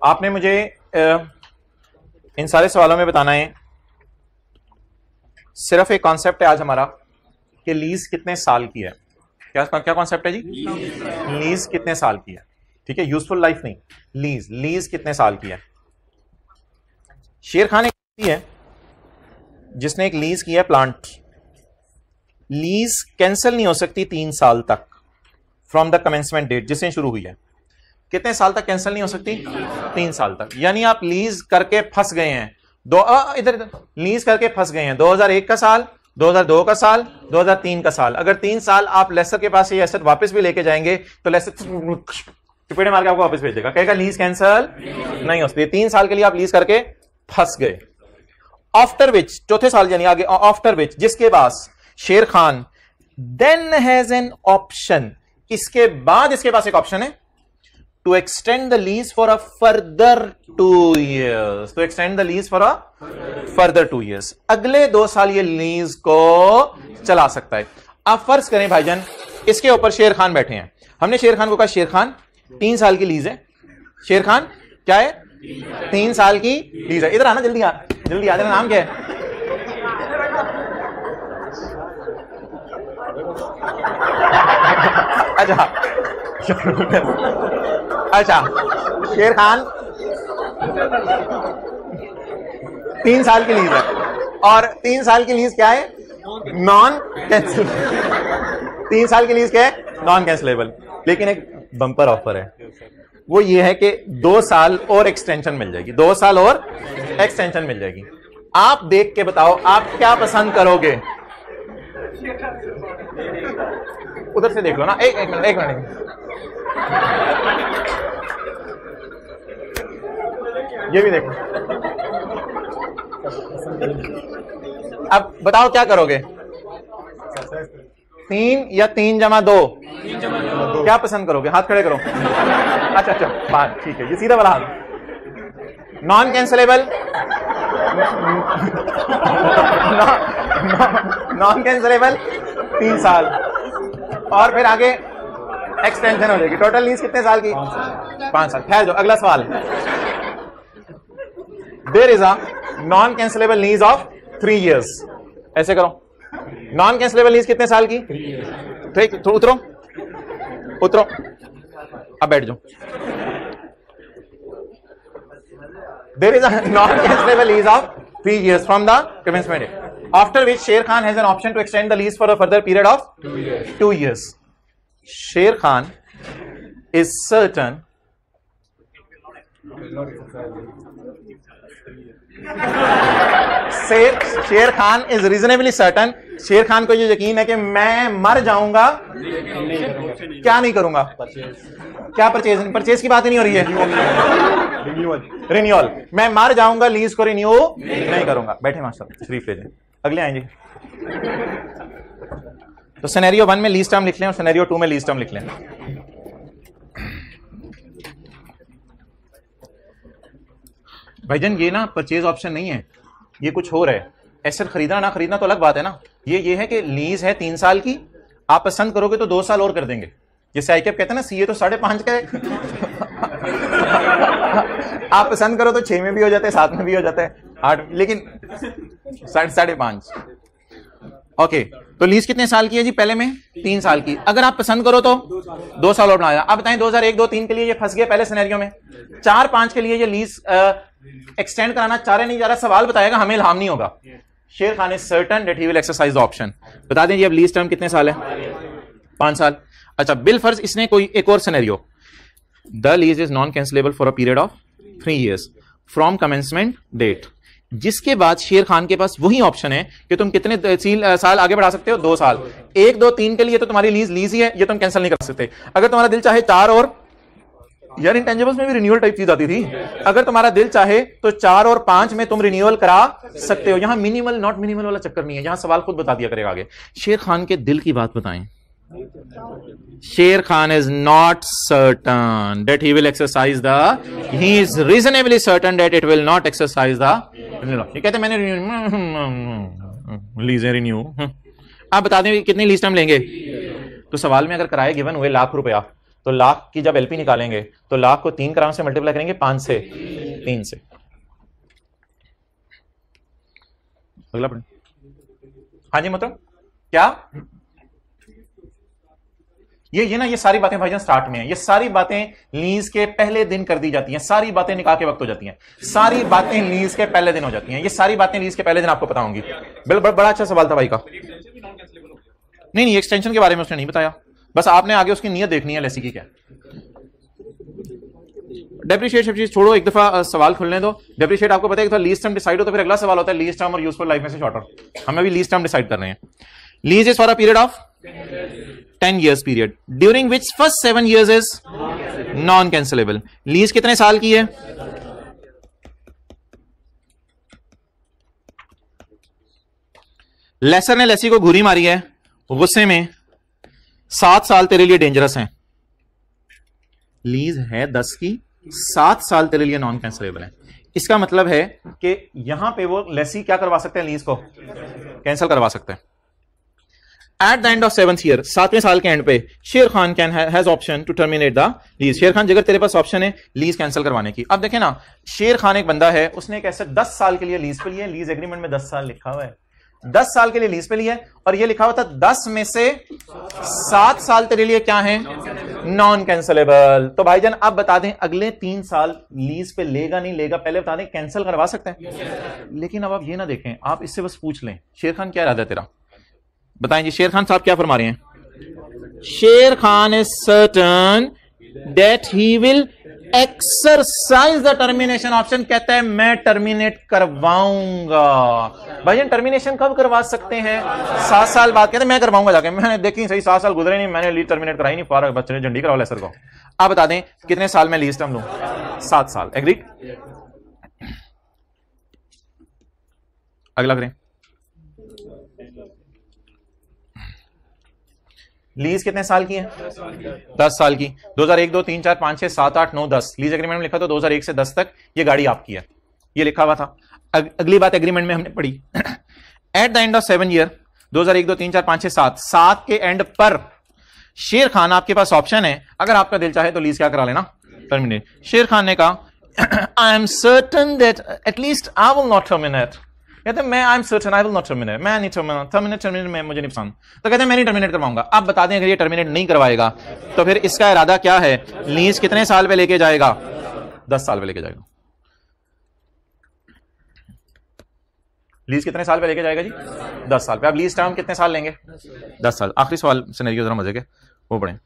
Speaker 1: आपने मुझे इन सारे सवालों में बताना है, सिर्फ एक कॉन्सेप्ट है आज हमारा कि लीज कितने साल की है। क्या कॉन्सेप्ट है जी? लीज कितने साल की है। ठीक है, यूजफुल लाइफ नहीं, लीज। लीज कितने साल की है? शेर खान एक है जिसने एक लीज किया प्लांट। लीज कैंसिल नहीं हो सकती 3 साल तक फ्रॉम द कमेंसमेंट डेट, जिससे शुरू हुई है। कितने साल तक कैंसिल नहीं हो सकती? 3 साल तक। यानी आप लीज करके फंस गए हैं, इधर लीज करके फंस गए हैं 2001 का साल, 2002 का साल, 2003 का साल। अगर 3 साल आप लेसर के पास ये एसेट वापस भी लेके जाएंगे तो लेसर टिपेड़े मार के आपको वापस भेज देगा, कहेगा लीज कैंसिल नहीं हो सकती। 3 साल के लिए आप लीज करके फंस गए। आफ्टर विच, चौथे साल यानी आगे, आफ्टर विच, जिसके पास Sher Khan then has an option, इसके बाद इसके पास एक ऑप्शन है to extend the lease for a further 2 years, to extend the lease for a further 2 years, अगले 2 साल ये लीज को चला सकता है। आप फर्ज करें भाईजान इसके ऊपर शेर खान बैठे हैं, हमने शेर खान को कहा शेर खान 3 साल की लीज है, शेर खान क्या है? 3 साल की लीज है। इधर आना, जल्दी आ, जल्दी आ, तेरा नाम क्या है? अच्छा अच्छा, शेर खान 3 साल की लीज है, और 3 साल की लीज क्या है? Non cancel. 3 साल की लीज क्या है? Non cancellable. लेकिन एक बम्पर ऑफर है, वो ये है कि 2 साल और एक्सटेंशन मिल जाएगी, 2 साल और एक्सटेंशन मिल जाएगी। आप देख के बताओ आप क्या पसंद करोगे? उधर से देख लो ना, एक मिनट ये भी देखो। अब बताओ क्या करोगे? 3 या 3 जमा 2? क्या पसंद करोगे? हाथ खड़े करो। अच्छा बात ठीक है, ये सीधा वाला हाथ। नॉन कैंसिलेबल, नॉन कैंसिलेबल 3 साल, और फिर आगे एक्सटेंशन हो जाएगी। टोटल लीज कितने साल की? 5 साल। खैर जो अगला सवाल, there is a non cancellable lease of 3 years। ऐसे करो, नॉन कैंसिलेबल लीज कितने साल की? ठीक, तो उतरो उतरो, अब बैठ जाओ। There is a non cancellable lease of 3 years from the commencement date, after which Sher Khan has an option to extend the lease for a further period of 2 years। शेर खान is certain शेर खान इज रीजनेबली सर्टन, शेर खान को ये यकीन है कि मैं मर जाऊंगा, क्या नहीं करूंगा? क्या परचेज की बात ही नहीं हो रही है, रिन्यूअल। मैं मर जाऊंगा, लीज को रिन्यू नहीं करूंगा। बैठे मास्टर, शरीफ ले जाए, अगले आएंगे। तो सिनेरियो 1 में लीज टर्म लिख लें और सिनेरियो 2 में लीज टर्म लिख लें। भाईजान ये ना परचेज ऑप्शन नहीं है, ये कुछ हो रहा है। एसेट खरीदना ना खरीदना तो अलग बात है ना, ये है कि लीज है 3 साल की, आप पसंद करोगे तो 2 साल और कर देंगे। जैसे आईकेप कहते हैं ना, सीए तो 5.5 का है। आप पसंद करो तो 6 में भी हो जाता है, 7 में भी हो जाता है, 8, लेकिन 5.5। ओके, तो लीज कितने साल की है जी? पहले में 3 साल की। अगर आप पसंद करो तो 2 साल और बढ़ाया। अब बताएं 2001, 2, 3 के लिए ये फंस गया पहले सिनेरियो में, 4, 5 के लिए ये लीज एक्सटेंड कराना चाह रहे नहीं जा रहा, सवाल बताएगा, हमें इल्हाम नहीं होगा। शेर Khan is certain that he will exercise the option. बता दें जी अब लीज टर्म कितने साल है? 5 साल। अच्छा, बिल फर्ज इसने कोई एक और scenario, the lease is non cancellable for a period of 3 years from commencement date, जिसके बाद शेर खान के पास वही ऑप्शन है कि तुम कितने साल आगे बढ़ा सकते हो? 2 साल। 1, 2, 3 के लिए तो तुम्हारी लीज ही है, ये तुम कैंसिल नहीं कर सकते। अगर तुम्हारा दिल चाहे 4 और, यार इंटेंजिबल्स में भी रिन्यूअल टाइप चीज आती थी, अगर तुम्हारा दिल चाहे तो 4 और 5 में तुम रिन्यूअल करा सकते हो। यहां मिनिमल नॉट मिनिमल वाला चक्कर नहीं है, यहां सवाल खुद बता दिया करेगा आगे। शेर खान के दिल की बात बताएं। शेर Khan is not certain that he will exercise the, he is reasonably certain that it will not exercise the. ये कहते मैंने लीज रिन्यू। आप बता दें कितनी लीज टर्म लेंगे? तो सवाल में अगर किराए गिवन हुए ₹1,00,000, तो लाख की जब एलपी निकालेंगे तो लाख को 3 कराम से मल्टीप्लाई करेंगे, 5 से 3 से। अगला पढ़ें। हाँ जी मतलब क्या? ये ना, ये सारी बातें भाईजान स्टार्ट में है, ये सारी बातें लीज के पहले दिन कर दी जाती हैं, सारी बातें निकाह के वक्त हो जाती हैं, सारी बातें लीज के पहले दिन हो जाती हैं, ये सारी बातें लीज के पहले दिन आपको पता होंगी। बड़ा अच्छा सवाल था भाई का। नहीं, एक्सटेंशन के बारे में उसने नहीं बताया, बस आपने आगे उसकी नीयत देखनी है लेसी की क्या। डेप्रिशिएट छोड़ो, एक दफा सवाल खुलने दो। डेप्रिशिएट आपको पता है कि लीज टर्म डिसाइड हो तो फिर अगला सवाल होता है लीज टर्म और यूजफुल लाइफ में से शॉर्टर। हम अभी लीज टर्म डिसाइड कर रहे हैं। Lease is for a period of 10 years period during which first 7 years is non cancellable. Lease कितने साल की है? लेसर ने लेसी को घुरी मारी है गुस्से में, 7 साल तेरे लिए डेंजरस हैं। लीज है 10 की, 7 साल तेरे लिए नॉन कैंसिलेबल है। इसका मतलब है कि यहां पे वो लेसी क्या करवा सकते हैं, लीज को कैंसिल करवा सकते हैं। At the end of 7th year, 7वें साल के एंड पे, Sher Khan can has option to terminate the lease. Sher Khan, जिगर तेरे पास ऑप्शन है लीज कैंसिल करवाने की। अब देखें ना, शेर खान एक बंदा है, उसने एक ऐसे 10 साल के लिए लीज पे लिया, लीज एग्रीमेंट में 10 साल लिखा हुआ है, 10 साल के लिए लीज पे लिया, और ये लिखा हुआ था 10 में से 7 साल तेरे लिए क्या है, नॉन कैंसिलेबल। तो भाईजान आप बता दें अगले 3 साल लीज पे लेगा नहीं लेगा, पहले बता दें कैंसिल करवा सकते हैं। लेकिन अब आप ये ना देखें, आप इससे बस पूछ लें शेर खान क्या इरादा है तेरा, बताएं जी। शेर खान साहब क्या फरमा रहे हैं? शेर Khan is certain that he will exercise the termination option. कहता है मैं टर्मिनेट करवाऊंगा। भाईजान टर्मिनेशन कब करवा सकते हैं? 7 साल बाद। कहते हैं मैं करवाऊंगा जाके, मैंने देखी सही 7 साल गुजरे नहीं, मैंने लीज टर्मिनेट कराई नहीं, फार बच्चे ने झंडी कराओ लेसर को। आप बता दें कितने साल में लीज टर्म लूं? 7 साल। एग्रीड? अगला करें। लीज कितने साल की है? 10 साल की। 2001, 2, 3, 4, 5, 6, 7, 8, 9, 10 लीज एग्रीमेंट में लिखा तो 2001 से 10 तक ये गाड़ी आपकी है, ये लिखा हुआ था। अगली बात एग्रीमेंट में हमने पढ़ी, eight the end of 7 year, 2001, 2, 3, 4, 5, 6, 7 के एंड पर शेर खान आपके पास ऑप्शन है, अगर आपका दिल चाहे तो लीज क्या करा लेना, टर्मिनेट। शेर खान ने कहा I am certain that at least I will not terminate. कहते हैं मैं I am certain I will not terminate, मैं नहीं टर्मिनेट में मुझे नहीं पसंद। तो कहते हैं मैं नहीं टर्मिनेट करवाऊंगा। आप बता दें अगर ये टर्मिनेट नहीं करवाएगा तो फिर इसका इरादा क्या है, लीज कितने साल पे लेके जाएगा? 10 साल पे लेके जाएगा। लीज कितने साल पे लेके जाएगा जी? 10 साल पे। अब लीज टर्म कितने साल लेंगे? 10 साल। आखिरी सवाल सिनेरियो जरा मजे के वो पढ़ें।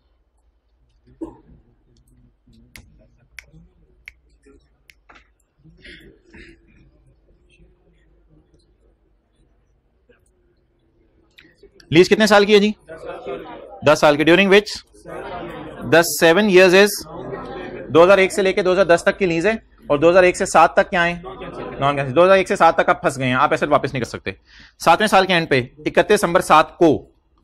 Speaker 1: लीज कितने साल की है जी? 10 साल की। ड्यूरिंग विच 7 years इज 2001 से लेके 2010 तक की लीज है, और 2001 से 7 तक क्या है, नॉन कैंसिल। 2001 से 7 तक आप फंस गए हैं, आप एसेट वापस नहीं कर सकते। 7वें साल के एंड पे 31 दिसंबर 7 को,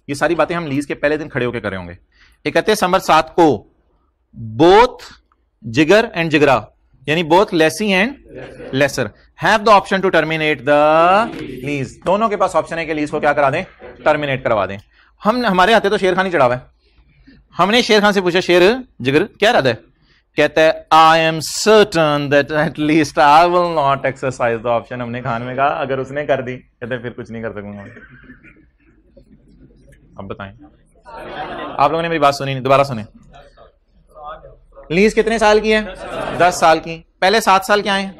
Speaker 1: ये सारी बातें हम लीज के पहले दिन खड़े होकर करे होंगे, 31 दिसंबर 7 को बोथ जिगर एंड जिगरा, यानी both lessee and lessor have the option to terminate the lease. दोनों के पास ऑप्शन है कि लीज को क्या करा दें, टर्मिनेट करवा दें। हम हमारे हाथे तो शेर खान ही चढ़ावा है। हमने शेर खान से पूछा शेर जिगर क्या इरादा है? कहता है I am certain that at least I will not exercise the option. हमने खान में कहा अगर उसने कर दी, कहते फिर कुछ नहीं कर सकूंगा। अब बताएं, आप लोगों ने मेरी बात सुनी नहीं, दोबारा सुने। लीज कितने साल की है? 10 साल की। पहले 7 साल क्या है,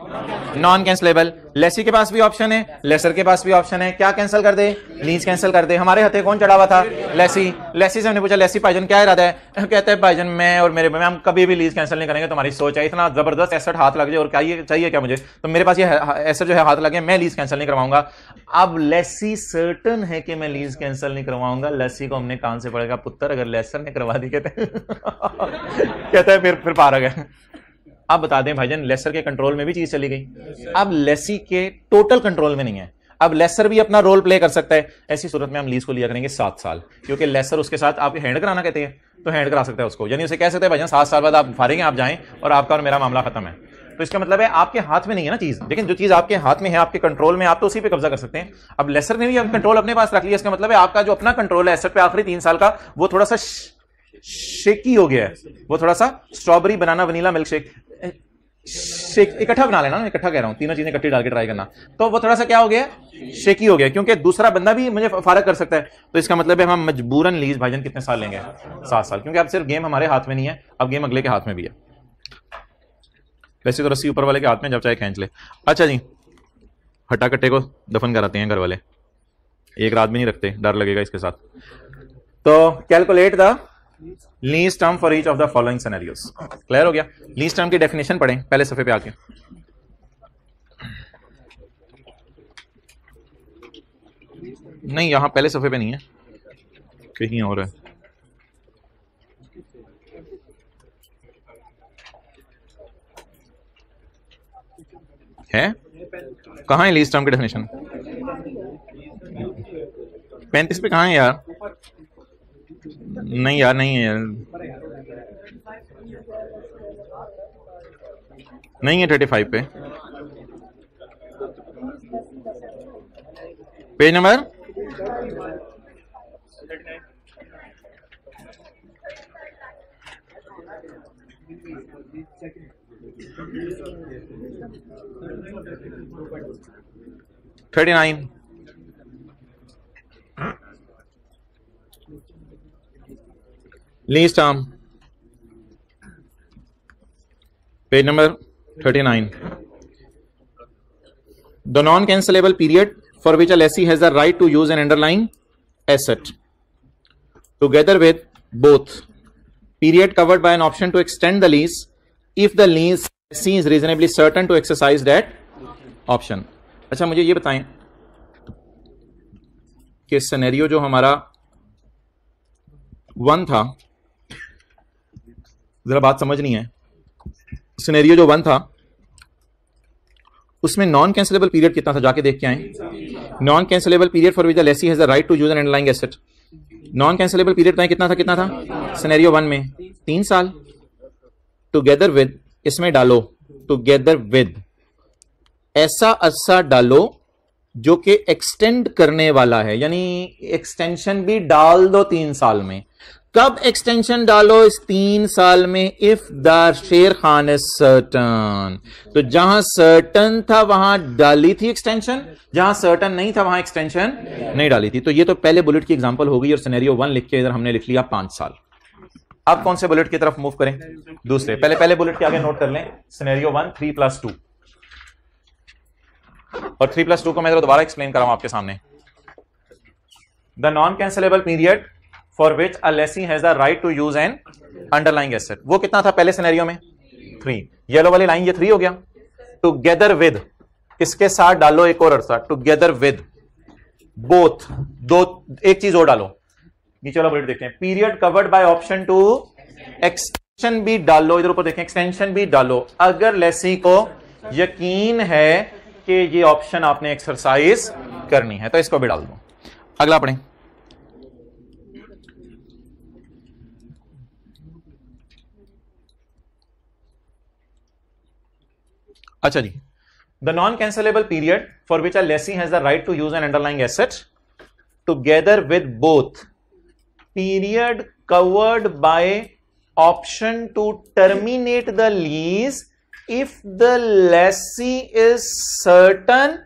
Speaker 1: नॉन कैंसिलेबल। लेसी के पास भी ऑप्शन है, लेसर के पास भी ऑप्शन है, क्या कैंसिल कर दे, लीज कैंसिल कर दे। हमारे हथे कौन चढ़ा हुआ था, लेसी। लेसी से हमने पूछा लेसी भाईजान क्या इरादा है? कहते हैं भाईजान मैं और मेरे हम कभी भी लीज कैंसिल नहीं करेंगे, तुम्हारी सोच है, इतना जबरदस्त एसेट हाथ लग जाए और क्या ये चाहिए क्या मुझे, तो मेरे पास ये एसेट जो है हाथ लगे, मैं लीज कैंसिल नहीं करवाऊंगा। अब लेसी सर्टन है कि मैं लीज कैंसिल नहीं करवाऊंगा। लेसी को हमने कान से पड़ेगा पुत्र, अगर लेसर ने करवा दी कहते हैं फिर पार आ गए। अब बता दें भाईजान लेसर के कंट्रोल में भी चीज चली गई, अब लेसी के टोटल कंट्रोल में नहीं है, अब लेसर भी अपना रोल प्ले कर सकता है। ऐसी सूरत में हम लीज को लिया करेंगे 7 साल, क्योंकि लेसर उसके साथ आप हैंड कराना कहते हैं तो हैंड करा सकता है उसको, यानी उसे कह सकते हैं भाईजान 7 साल बाद आप फारेंगे, आप जाएं और आपका और मेरा मामला खत्म है। तो इसका मतलब है आपके हाथ में नहीं है ना चीज, लेकिन जो चीज आपके हाथ में है, आपके कंट्रोल में, आप तो उसी पे कब्जा कर सकते हैं। अब लेसर ने भी कंट्रोल अपने पास रख लिया, इसका मतलब है आपका जो अपना कंट्रोल है एसेट पे आखिरी 3 साल का, वो थोड़ा सा शेकी हो गया है, वो थोड़ा सा strawberry banana vanilla milk shake. इकट्ठा बना लेना ना, इकट्ठा कह रहा हूं, तीनों चीजें इकट्ठी डाल के ट्राई करना, तो वो थोड़ा सा क्या हो गया, शेकी हो गया, क्योंकि दूसरा बंदा भी मुझे फारग कर सकता है। तो इसका मतलब है हम मजबूरन लीज भाईजान कितने साल लेंगे, 7 साल, क्योंकि अब सिर्फ गेम हमारे हाथ में नहीं है, अब गेम अगले के हाथ में भी है। वैसे तो रस्सी ऊपर वाले के हाथ में, जब चाहे खींच ले। अच्छा जी, हट्टा कट्टे को दफन कराते हैं घर वाले, एक रात भी नहीं रखते, डर लगेगा इसके साथ। तो calculate the lease term for each of the following scenarios. Clear हो गया। लीज टर्म की डेफिनेशन पढ़ें पहले सफे पे आके। नहीं, यहां पहले सफे पे नहीं है, कहीं और है कहां है लीज टर्म की डेफिनेशन? 35 पे कहां है यार? नहीं यार, नहीं है यार, नहीं है 35 पे। Page number 39। Lease term, page number 39। The non cancellable period for which a lessee has the right to use an underlying asset together with both period covered by an option to extend the lease if the lessee is reasonably certain to exercise that option। अच्छा, मुझे ये बताएं कि scenario जो हमारा 1 था, जरा बात समझनी है, सिनेरियो जो 1 था उसमें नॉन कैंसिलेबल पीरियड कितना था, जाके देख के आए। Non cancellable period for which the lessee has the right to use an underlying asset, non cancellable period कितना था सिनेरियो 1 में? 3 साल। टुगेदर विद, इसमें डालो टुगेदर विद, ऐसा अरसा डालो जो कि एक्सटेंड करने वाला है, यानी एक्सटेंशन भी डाल दो 3 साल में। कब एक्सटेंशन डालो इस 3 साल में? इफ द शेर खान इज सर्टन, तो जहां सर्टन था वहां डाली थी एक्सटेंशन, जहां सर्टन नहीं था वहां एक्सटेंशन नहीं डाली थी। तो ये तो पहले बुलेट की एग्जांपल हो गई, और सिनेरियो 1 लिख के इधर हमने लिख लिया 5 साल। अब कौन से बुलेट की तरफ मूव करें? दूसरे। पहले बुलेट के आगे नोट कर लें, सिनेरियो 1 3+2, और 3+2 को मैं दोबारा एक्सप्लेन कर रहा हूं आपके सामने। The non cancellable period for which a lessee has the right to use an underlying asset, वो कितना था पहले सिनेरियो में? 3। येलो वाली लाइन ये 3 हो गया। टुगेदर विद, इसके साथ डालो एक और अरसा, टुगेदर विद बोथ, दो एक चीज और डालो। नीचे वाला बुलेट देखते हैं, period covered by option to extension भी डालो, इधर ऊपर देखें एक्सटेंशन भी डालो अगर लेसी को यकीन है कि ये ऑप्शन आपने एक्सरसाइज करनी है, तो इसको भी डाल दो। अगला पढ़ें। अच्छा जी, the non cancellable period for which a lessee has the right to use an underlying asset together with both period covered by option to terminate the lease if the lessee is certain.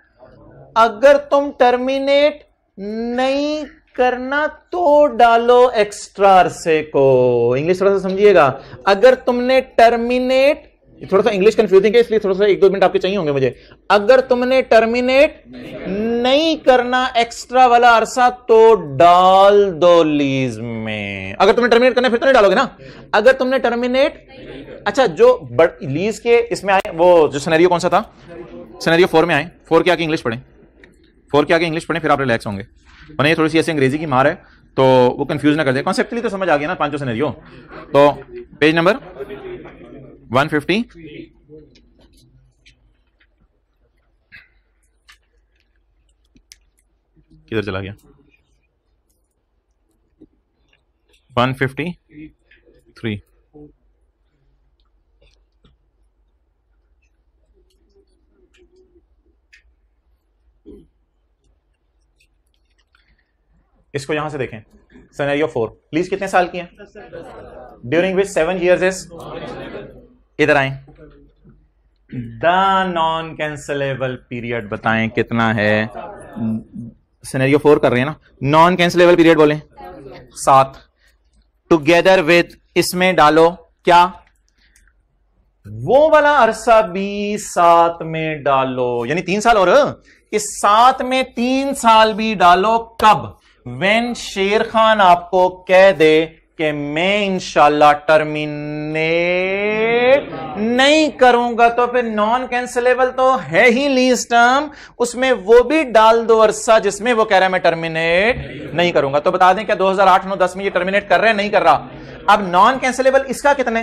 Speaker 1: अगर तुम terminate नहीं करना तो डालो extra अरसे को। English थोड़ा सा समझिएगा, अगर तुमने टर्मिनेट, थोड़ा सा इंग्लिश कंफ्यूजिंग है इसलिए थोड़ा सा 1-2 मिनट आपके चाहिए होंगे मुझे। अगर तुमने टर्मिनेट नहीं करना एक्स्ट्रा वाला अरसा तो डाल दो लीज में। अगर तुमने टर्मिनेट करना फिर तो नहीं डालोगे ना। अगर तुमने टर्मिनेट, अच्छा जो लीज के इसमें आए, वो जो सिनेरियो कौन सा था? सिनेरियो 4 में आए। 4 के आगे इंग्लिश पढ़ें, 4 के आगे इंग्लिश पढ़ें, फिर आप रिलैक्स होंगे। वरना ये थोड़ी सी ऐसी अंग्रेजी की मार है तो वो कंफ्यूज ना कर दे। कॉन्सेप्टली तो समझ आ गया ना 5 सिनेरियो। तो पेज नंबर 150, किधर चला गया? 153। इसको यहां से देखें, सिनेरियो 4, प्लीज कितने साल की है? ड्यूरिंग विच 7 years इज, इधर आए, द नॉन कैंसिलेबल पीरियड बताएं कितना है। सिनेरियो 4 कर रहे हैं ना, नॉन कैंसिलेबल पीरियड बोले 7, टुगेदर विद इसमें डालो क्या, वो वाला अरसा भी 7 में डालो, यानी 3 साल, और इस 7 में 3 साल भी डालो कब, व्हेन शेर खान आपको कह दे कि मैं इंशाल्लाह टर्मिनेट नहीं करूंगा, तो फिर नॉन कैंसिलेबल तो है ही लीज टर्म, उसमें वो भी डाल दो अरसा जिसमें वो कह रहा है मैं टर्मिनेट नहीं करूंगा। तो बता दें क्या 2008, 9, 10 में ये टर्मिनेट कर रहे हैं, नहीं कर रहा। अब नॉन कैंसिलेबल इसका कितने,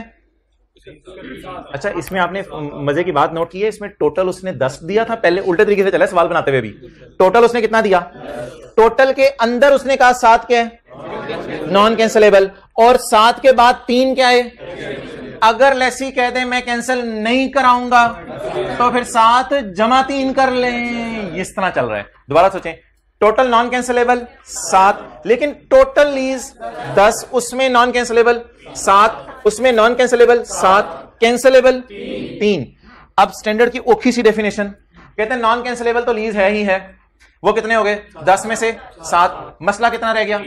Speaker 1: अच्छा इसमें आपने मजे की बात नोट की है, इसमें टोटल उसने 10 दिया था, पहले उल्टे तरीके से चला सवाल बनाते हुए भी, टोटल उसने कितना दिया, टोटल के अंदर उसने कहा 7 क्या है नॉन कैंसिलेबल, और 7 के बाद 3 क्या है। अगर लेसी कह दे मैं कैंसिल नहीं कराऊंगा तो फिर 7 जमा 3 कर लें, इस तरह चल रहा है। दोबारा सोचें, टोटल नॉन कैंसिलेबल 7, लेकिन टोटल लीज 10, उसमें नॉन कैंसिलेबल 7, उसमें नॉन कैंसिलेबल 7, कैंसिलेबल 3। अब स्टैंडर्ड की ओखी सी डेफिनेशन, कहते हैं नॉन कैंसिलेबल तो लीज है ही है, वो कितने हो गए 10 में से 7, मसला कितना रह गया,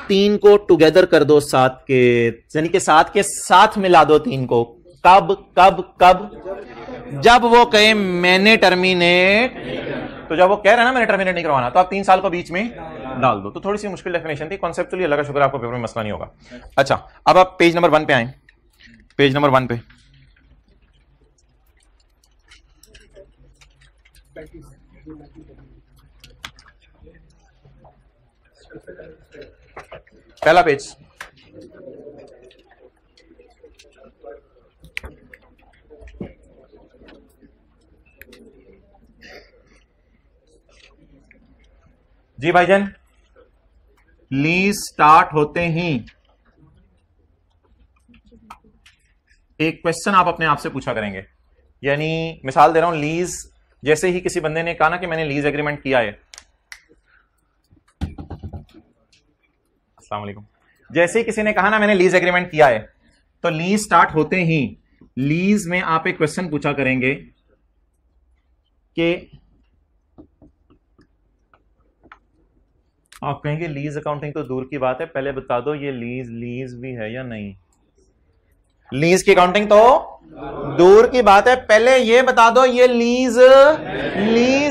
Speaker 1: 3 को टुगेदर कर दो 7 के, यानी कि 7 के साथ मिला दो 3 को, कब कब कब, जब वो कहे मैंने टर्मिनेट, तो जब वो कह रहे हैं ना मैंने टर्मिनेट नहीं करवाना, तो आप 3 साल को बीच में डाल दो। तो थोड़ी सी मुश्किल डेफिनेशन थी, कॉन्सेप्चुअली अल्लाह का शुक्र आपको पेपर में मसला नहीं होगा। अच्छा अब आप पेज नंबर 1 पे आए, पेज नंबर 1 पे पहला पेज, जी भाईजान, लीज स्टार्ट होते ही एक क्वेश्चन आप अपने आप से पूछा करेंगे, यानी मिसाल दे रहा हूं, लीज जैसे ही किसी बंदे ने कहा ना कि मैंने लीज एग्रीमेंट किया है, अस्सलाम वालेकुम, जैसे ही किसी ने कहा ना मैंने लीज एग्रीमेंट किया है, तो लीज स्टार्ट होते ही लीज में आप एक क्वेश्चन पूछा करेंगे कि आप कहेंगे लीज अकाउंटिंग तो दूर की बात है, पहले बता दो ये लीज भी है या नहीं। लीज की अकाउंटिंग तो दूर की बात है, पहले ये बता दो ये लीज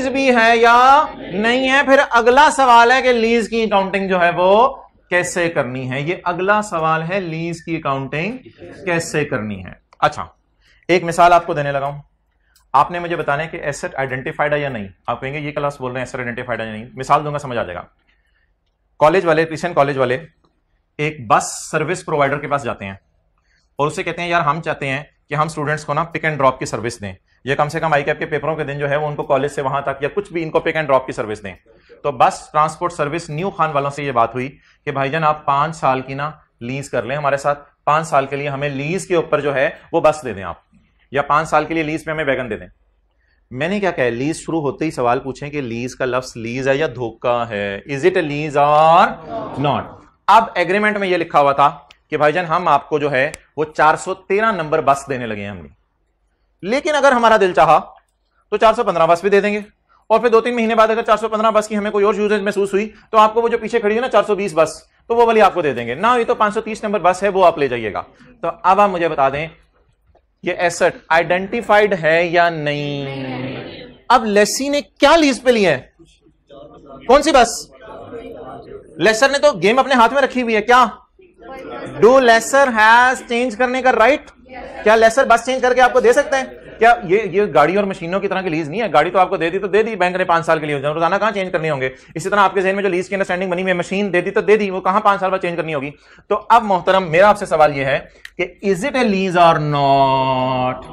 Speaker 1: भी है या नहीं है, फिर अगला सवाल है कि लीज की अकाउंटिंग जो है वो कैसे करनी है। ये अगला सवाल है, लीज की अकाउंटिंग कैसे करनी है। अच्छा एक मिसाल आपको देने लगा हूं, आपने मुझे बताना है कि एसेट आइडेंटिफाइड है या नहीं। आप कहेंगे ये क्लास बोल रहे हैं एसेट आइडेंटिफाइड है या नहीं, मिसाल दूंगा समझ आ जाएगा। कॉलेज वाले, क्रिश्चियन कॉलेज वाले एक बस सर्विस प्रोवाइडर के पास जाते हैं और उससे कहते हैं यार हम चाहते हैं कि हम स्टूडेंट्स को ना पिक एंड ड्रॉप की सर्विस दें, ये कम से कम आई कैप के पेपरों के दिन जो है वो उनको कॉलेज से वहां तक या कुछ भी इनको पिक एंड ड्रॉप की सर्विस दें। तो बस ट्रांसपोर्ट सर्विस न्यू खान वालों से ये बात हुई कि भाईजान आप 5 साल की ना लीज कर लें हमारे साथ, 5 साल के लिए हमें लीज के ऊपर जो है वो बस दे दें आप, या 5 साल के लिए लीज पे हमें वैगन दे दें। मैंने क्या कहा, लीज शुरू होते ही सवाल पूछें कि लीज का लफ्ज लीज है या धोखा है, इज इट ए लीज और नॉट। अब एग्रीमेंट में यह लिखा हुआ था कि भाईजान हम आपको जो है वो 413 नंबर बस देने लगे हैं हमने, लेकिन अगर हमारा दिल चाहा तो 415 बस भी दे देंगे, और फिर 2-3 महीने बाद अगर 415 बस की हमें कोई और यूजेज महसूस हुई तो आपको वो जो पीछे खड़ी है ना 420 बस, तो वो वाली आपको दे देंगे ना, ये तो 530 नंबर बस है वो आप ले जाइएगा। तो अब आप मुझे बता दें ये एसेट आइडेंटिफाइड है या नहीं। अब लेसी ने क्या लीज पे लिया है, कौन सी बस, लेसर ने तो गेम अपने हाथ में रखी हुई है। क्या डू लेसर हैज चेंज करने का राइट, क्या लेसर बस चेंज करके आपको दे सकते हैं क्या? ये गाड़ी और मशीनों की तरह की लीज नहीं है, गाड़ी तो आपको दे दी तो दे दी, बैंक ने 5 साल के लिए रोजाना कहां चेंज करनी होंगे। इसी तरह आपके जहन में जो लीज की अंडरस्टैंडिंग बनी हुई है, मशीन दे दी तो दे दी, वो कहां 5 साल बाद चेंज करनी होगी। तो अब मोहतरम मेरा आपसे सवाल यह है कि इज इट ए लीज और नॉट,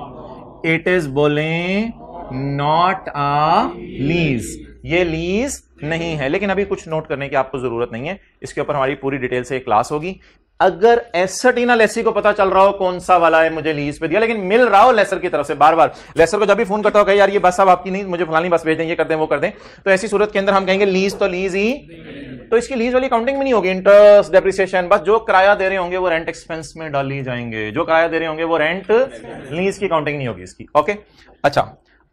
Speaker 1: इट इज बोले नॉट अ लीज, ये लीज नहीं है। लेकिन अभी कुछ नोट करने की आपको जरूरत नहीं है, इसके ऊपर हमारी पूरी डिटेल से एक क्लास होगी। अगर एसेट ही ना लेसी को पता चल रहा हो कौन सा वाला है मुझे लीज पे दिया, लेकिन मिल रहा हो लेसर की तरफ से बार बार, लेसर को जब भी फोन करता हो यार ये बस अब आपकी नहीं, मुझे फलानी बस भेज दें, ये कर दें वो कर दें, तो ऐसी सूरत के अंदर हम कहेंगे लीज तो लीज ही तो इसकी लीज वाली काउंटिंग में नहीं होगी, इंटरेस्ट डेप्रिसिएशन, बस जो किराया दे रहे होंगे वो रेंट एक्सपेंस में डाली जाएंगे, जो किराया दे रहे होंगे वो रेंट, लीज की काउंटिंग नहीं होगी इसकी। ओके अच्छा,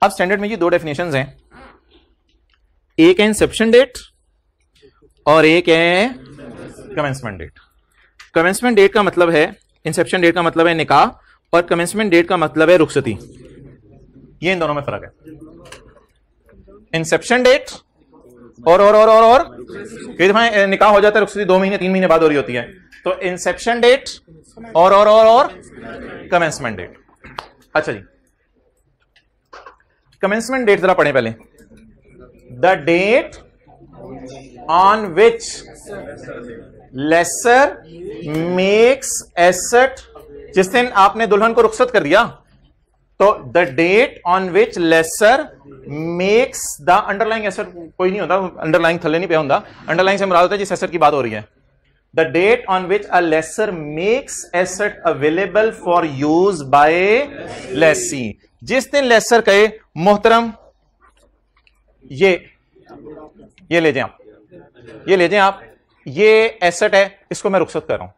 Speaker 1: अब स्टैंडर्ड में ये दो डेफिनेशंस हैं, एक है इंसेप्शन डेट और एक है कमेंसमेंट डेट। कमेंसमेंट डेट का मतलब है, इंसेप्शन डेट का मतलब है निकाह और कमेंसमेंट डेट का मतलब है रुखसती। ये इन दोनों में फर्क है। इंसेप्शन डेट और कई दफा निकाह हो जाता है रुखसती 2 महीने 3 महीने बाद हो रही होती है, तो इंसेप्शन डेट और कमेंसमेंट डेट। अच्छा जी, कमेंसमेंट डेट जरा पढ़ें पहले। The date on which lessor makes asset, जिस दिन आपने दुल्हन को रुखसत कर दिया, तो the date on which lessor makes the underlying asset, कोई नहीं होता अंडरलाइंग, थल्ले नहीं पे होता, अंडरलाइंग से मुराद होता है जिस एसेट की बात हो रही है। The date on which a lessor makes asset available for use by lessee, जिस दिन लेसर कहे मोहतरम ये ले जाएं आप, ये ले जाएं आप, ये एसेट है, इसको मैं रुखसत कर रहा हूं,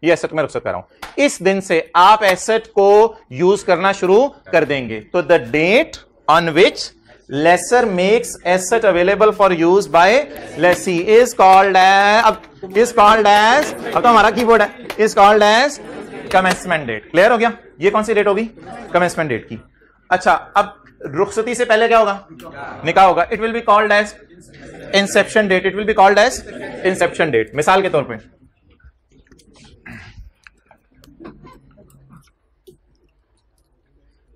Speaker 1: ये एसेट मैं रुखसत कर रहा हूं, इस दिन से आप एसेट को यूज करना शुरू कर देंगे। तो the date on which lessor makes asset available for use by lessee is called as, अब तो हमारा कीबोर्ड है, is called as commencement date. Clear हो गया? ये कौन सी डेट होगी? कमेंसमेंट डेट की। अच्छा, अब रुखसती से पहले क्या होगा? निकाह होगा। It will be called as inception date, it will be called as inception date. मिसाल के तौर पे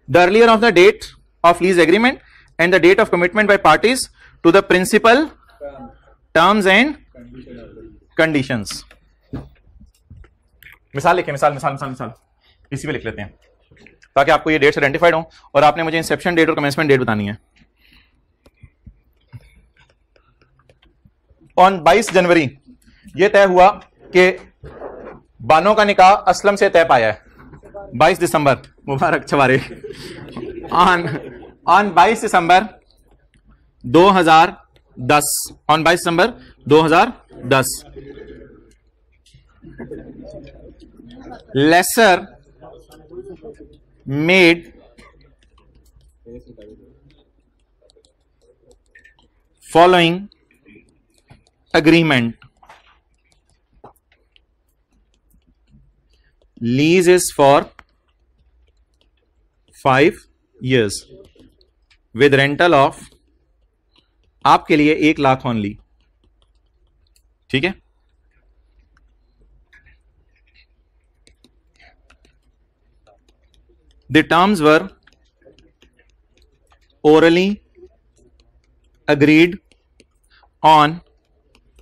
Speaker 1: the earlier of the date of lease agreement and the date of commitment by parties to the principal terms and conditions। मिसाल लिखें, मिसाल इसी पे लिख लेते हैं ताकि आपको ये डेट्स आइडेंटिफाइड हो और आपने मुझे इंसेप्शन डेट और कमेंसमेंट डेट बतानी है। ऑन 22 जनवरी ये तय हुआ कि बानो का निकाह असलम से तय पाया है। 22 December Mubarak Chhaware, on 22 December 2010, on 22 December 2010 lessor made following agreement, lease is for 5 years with rental of, आपके लिए 1 लाख ओनली, ठीक है। The terms were orally agreed on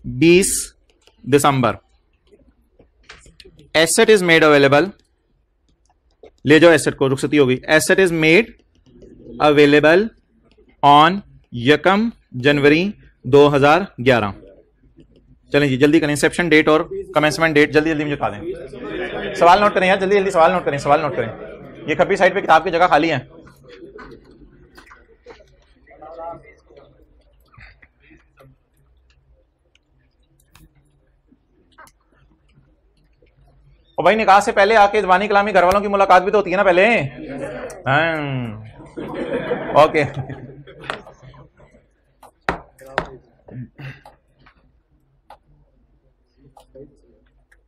Speaker 1: 20 December. Asset is made available, ले जाओ एसेट को, रुखसती हो गई। Asset is made available on 1 जनवरी 2011। चलें जी जल्दी करें, इंसेप्शन डेट और कमेंसमेंट डेट जल्दी मुझे बता दें। सवाल नोट करें यार, जल्दी सवाल नोट करें, सवाल नोट करें। ये खब्बी साइड पे किताब की जगह खाली है। और भाई निकाह से पहले आके जबानी कलामी घर वालों की मुलाकात भी तो होती है ना पहले। ओके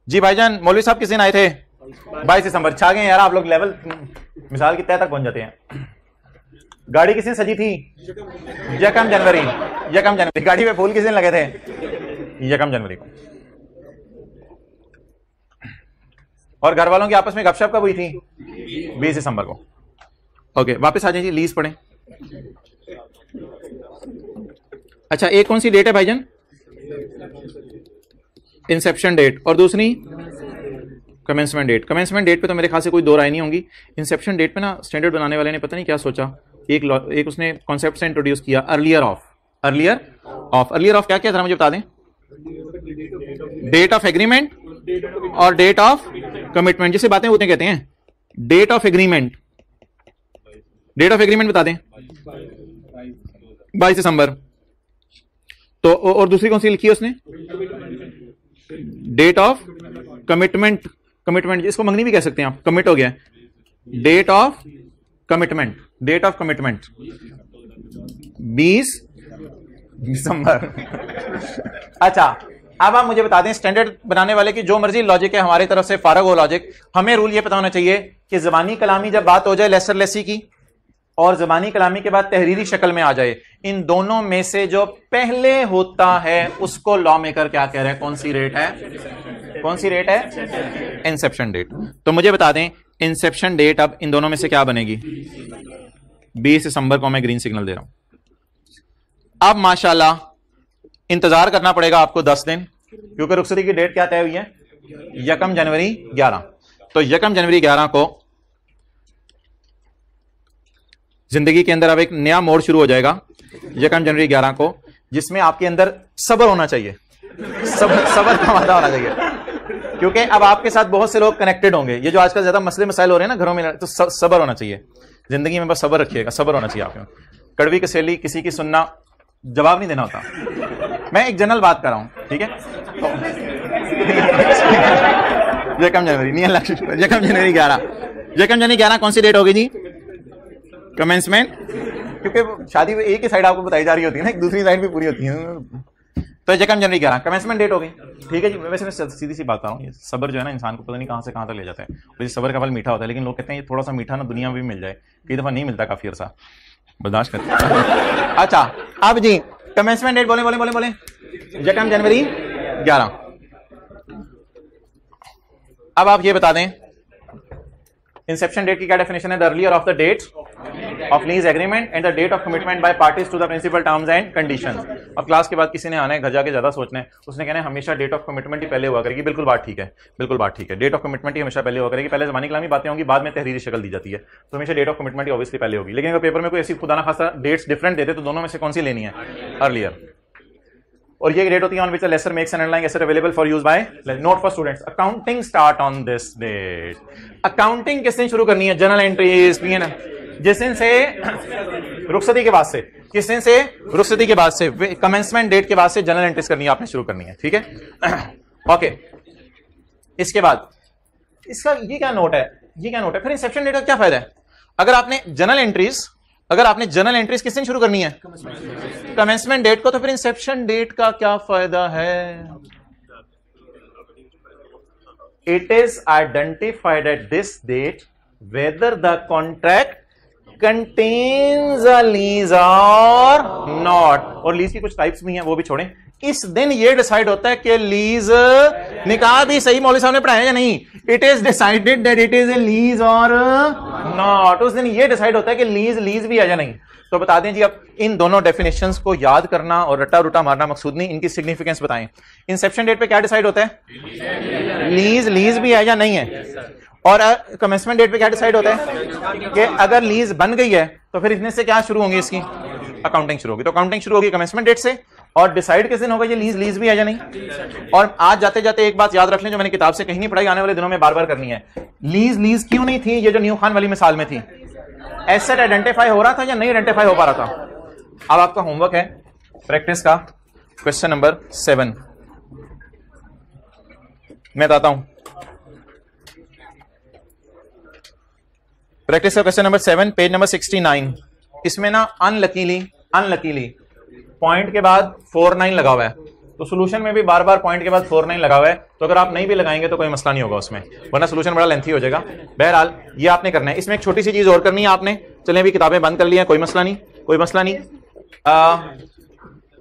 Speaker 1: जी भाईजान, मौलवी साहब किस दिन आए थे? 22 दिसंबर। छा गए यार आप लोग, लेवल मिसाल की तय तक पहुंच जाते हैं। गाड़ी किस दिन सजी थी? 1 जनवरी। गाड़ी पे फूल किस दिन लगे थे? 1 जनवरी को। और घर वालों की आपस में गपशप कब हुई थी? 20 दिसंबर को। ओके वापस आ जाइए, लीज पढ़ें। अच्छा, एक कौन सी डेट है भाईजान? इंसेप्शन डेट, और दूसरी कमेंसमेंट डेट। कमेंसमेंट डेट पे तो मेरे ख्याल से कोई दो राय नहीं होंगी। इंसेप्शन डेट पे ना स्टैंडर्ड बनाने वाले ने पता नहीं क्या सोचा, एक उसने कॉन्सेप्ट से इंट्रोड्यूस किया, अर्लियर ऑफ क्या क्या, जरा मुझे बता दें। डेट ऑफ एग्रीमेंट और डेट ऑफ कमिटमेंट, जिसे बातें होते कहते हैं। डेट ऑफ एग्रीमेंट बता दें 22 दिसंबर। तो और दूसरी कौन सी लिखी है उसने? डेट ऑफ कमिटमेंट, कमिटमेंट इसको मंगनी भी कह सकते हैं आप, कमिट हो गया, date of commitment, date of commitment 20 दिसंबर। अच्छा, अब आप मुझे बता दें, स्टैंडर्ड बनाने वाले की जो मर्जी लॉजिक है हमारी तरफ से फारग हो लॉजिक, हमें रूल ये पता होना चाहिए कि ज़बानी कलामी जब बात हो जाए लेसर लेसी की और ज़बानी कलामी के बाद तहरीरी शक्ल में आ जाए, इन दोनों में से जो पहले होता है उसको लॉ मेकर क्या कह रहे हैं? कौन सी रेट है? कौन सी रेट है? Inception date. तो मुझे बता दें इंसेप्शन डेट अब इन दोनों में से क्या बनेगी? 20 दिसंबर को मैं ग्रीन सिग्नल दे रहा हूं। अब माशाल्लाह इंतजार करना पड़ेगा आपको 10 दिन, क्योंकि रुखसती की डेट क्या तय हुई है? 1 जनवरी 11। तो 1 जनवरी 11 को जिंदगी के अंदर अब एक नया मोड़ शुरू हो जाएगा 1 जनवरी 11 को, जिसमें आपके अंदर सब्र होना चाहिए, सब्र का वादा होना चाहिए, क्योंकि अब आपके साथ बहुत से लोग कनेक्टेड होंगे। ये जो आजकल ज्यादा मसले मसाइल हो रहे हैं ना घरों में, तो सब्र होना चाहिए जिंदगी में, बस सब्र रखिएगा, सब्र होना चाहिए आपको। कड़वी कसेली किसी की सुनना, जवाब नहीं देना होता। मैं एक जनरल बात कर रहा हूं, ठीक है? तो 1 जनवरी नहीं, 1 जनवरी 11, 1 जनवरी 11 कौन सी डेट होगी जी? कमेंसमेंट, क्योंकि शादी एक ही साइड आपको बताई जा रही होती है ना, एक दूसरी साइड भी पूरी होती है। तो 1 जनवरी 11 कमेंसमेंट डेट हो गई, ठीक है जी। वैसे मैं सीधी सी बात कर रहा हूँ, सब्र जो है ना इंसान को पता नहीं कहां से कहां तक ले जाता है, और ये सब्र का फल मीठा होता है, लेकिन लोग कहते हैं ये थोड़ा सा मीठा ना दुनिया में भी मिल जाए, कई दफा नहीं मिलता, काफी अरसा बर्दाश्त करते हैं। अच्छा, अब जी कमेंसमेंट डेट बोले बोले बोले बोले 1 जनवरी 11। अब आप ये बता दें इंसेप्शन डेट की क्या डेफिनेशन है? The earlier of the date of lease agreement and the date of commitment by parties to the principal terms and conditions. अब क्लास के बाद किसी ने आना है घर जाके ज्यादा सोचना है, उसने कहना है हमेशा डेट ऑफ कमिटमेंट ही पहले हुआ करेगी। बिल्कुल बात ठीक है, बिल्कुल बात ठीक है, डेट ऑफ कमिटमेंट ही हमेशा पहले हुआ करेगी। पहले ज़बानी कलामी बातें होंगी, बाद में तहरीरी शक्ल दी जाती है, तो हमेशा डेट ऑफ कमिटमेंट ही ऑब्वियसली पहले होगी। लेकिन अगर पेपर में कोई ऐसी खुदा ना खासा डेट्स डिफरेंट देते तो दोनों में से कौन सी लेनी है? अर्लियर। और ये डेट होती है on which the lessor makes an underlying asset available for use by. Note for students, accounting start on this date. Accounting किस दिन शुरू करनी है? जनरल एंट्रीज, जिस दिन से रुखसती के बाद से, किस दिन से? रुखसती के बाद से, कमेंसमेंट डेट के बाद से जनरल एंट्रीज करनी है, आपने शुरू करनी है, ठीक है? ओके, इसके बाद इसका ये क्या नोट है? ये क्या नोट है? फिर इंसेप्शन डेट का क्या फायदा है? अगर आपने जनरल एंट्रीज किस दिन शुरू करनी है? कमेंसमेंट डेट को, तो फिर इंसेप्शन डेट का क्या फायदा है? It is identified at this date whether the contract contains a lease or not। और लीज की कुछ टाइप्स भी हैं, वो भी छोड़ें। इस दिन ये डिसाइड होता है कि लीज, निकाह भी सही मौलवी साहब ने पढ़ाया या नहीं? It is decided that it is a lease और नॉट। उस दिन ये डिसाइड होता है कि लीज भी है या नहीं। तो बता दें जी, अब इन दोनों डेफिनेशंस को याद करना और रट्टा रुटा मारना मकसूद नहीं, इनकी सिग्निफिकेंस बताएं। इंसेप्शन डेट पे क्या डिसाइड होता है? लीज भी है या नहीं है। और कमेंसमेंट डेट पे क्या डिसाइड होता है कि अगर लीज बन गई है तो फिर इसमें से क्या शुरू होंगी? इसकी अकाउंटिंग शुरू होगी। तो अकाउंटिंग शुरू होगी कमेंसमेंट डेट से, और डिसाइड किस दिन होगा ये लीज भी है या नहीं। और आज जाते जाते एक बात याद रख लें जो मैंने किताब से कहीं नहीं पढ़ाई, आने वाले दिनों में बार बार करनी है। लीज क्यों नहीं थी? ये जो न्यू खान वाली मिसाल में थी, एसेट आइडेंटिफाई हो रहा था या नहीं आइडेंटिफाई हो पा रहा था? अब आपका होमवर्क है प्रैक्टिस का, क्वेश्चन नंबर 7 मैं बताता हूं। प्रैक्टिस का क्वेश्चन नंबर 7, पेज नंबर 69। इसमें ना अनलकीली पॉइंट के बाद 49 लगा हुआ है, तो सोल्यूशन में भी बार बार पॉइंट के बाद 49 लगा हुआ है। तो अगर आप नहीं भी लगाएंगे तो कोई मसला नहीं होगा उसमें, वरना सोल्यूशन बड़ा लेंथी हो जाएगा। बहरहाल ये आपने करना है। इसमें एक छोटी सी चीज और करनी है आपने। चलें अभी किताबें बंद कर ली हैं, कोई मसला नहीं।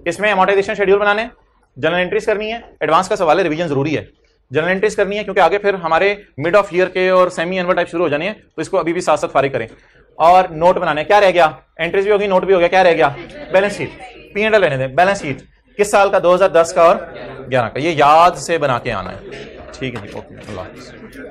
Speaker 1: इसमें अमोर्टाइजेशन शेड्यूल बनाने, जनरल एंट्रीज करनी है। एडवांस का सवाल है, रिवीजन जरूरी है। जनरल एंट्रीज करनी है क्योंकि आगे फिर हमारे मिड ऑफ ईयर के और सेमी एनुअल टाइप शुरू हो जाने हैं, तो इसको अभी भी साथ साथ फारिग करें। और नोट बनाने, क्या रह गया? एंट्रीज भी होगी, नोट भी हो गया, क्या रह गया? बैलेंस शीट, P&L रहने दें। बैलेंस शीट किस साल का? 2010 का और 11 का। ये याद से बना के आना है, ठीक है जी। ओके, अल्लाह हाफ़िज़।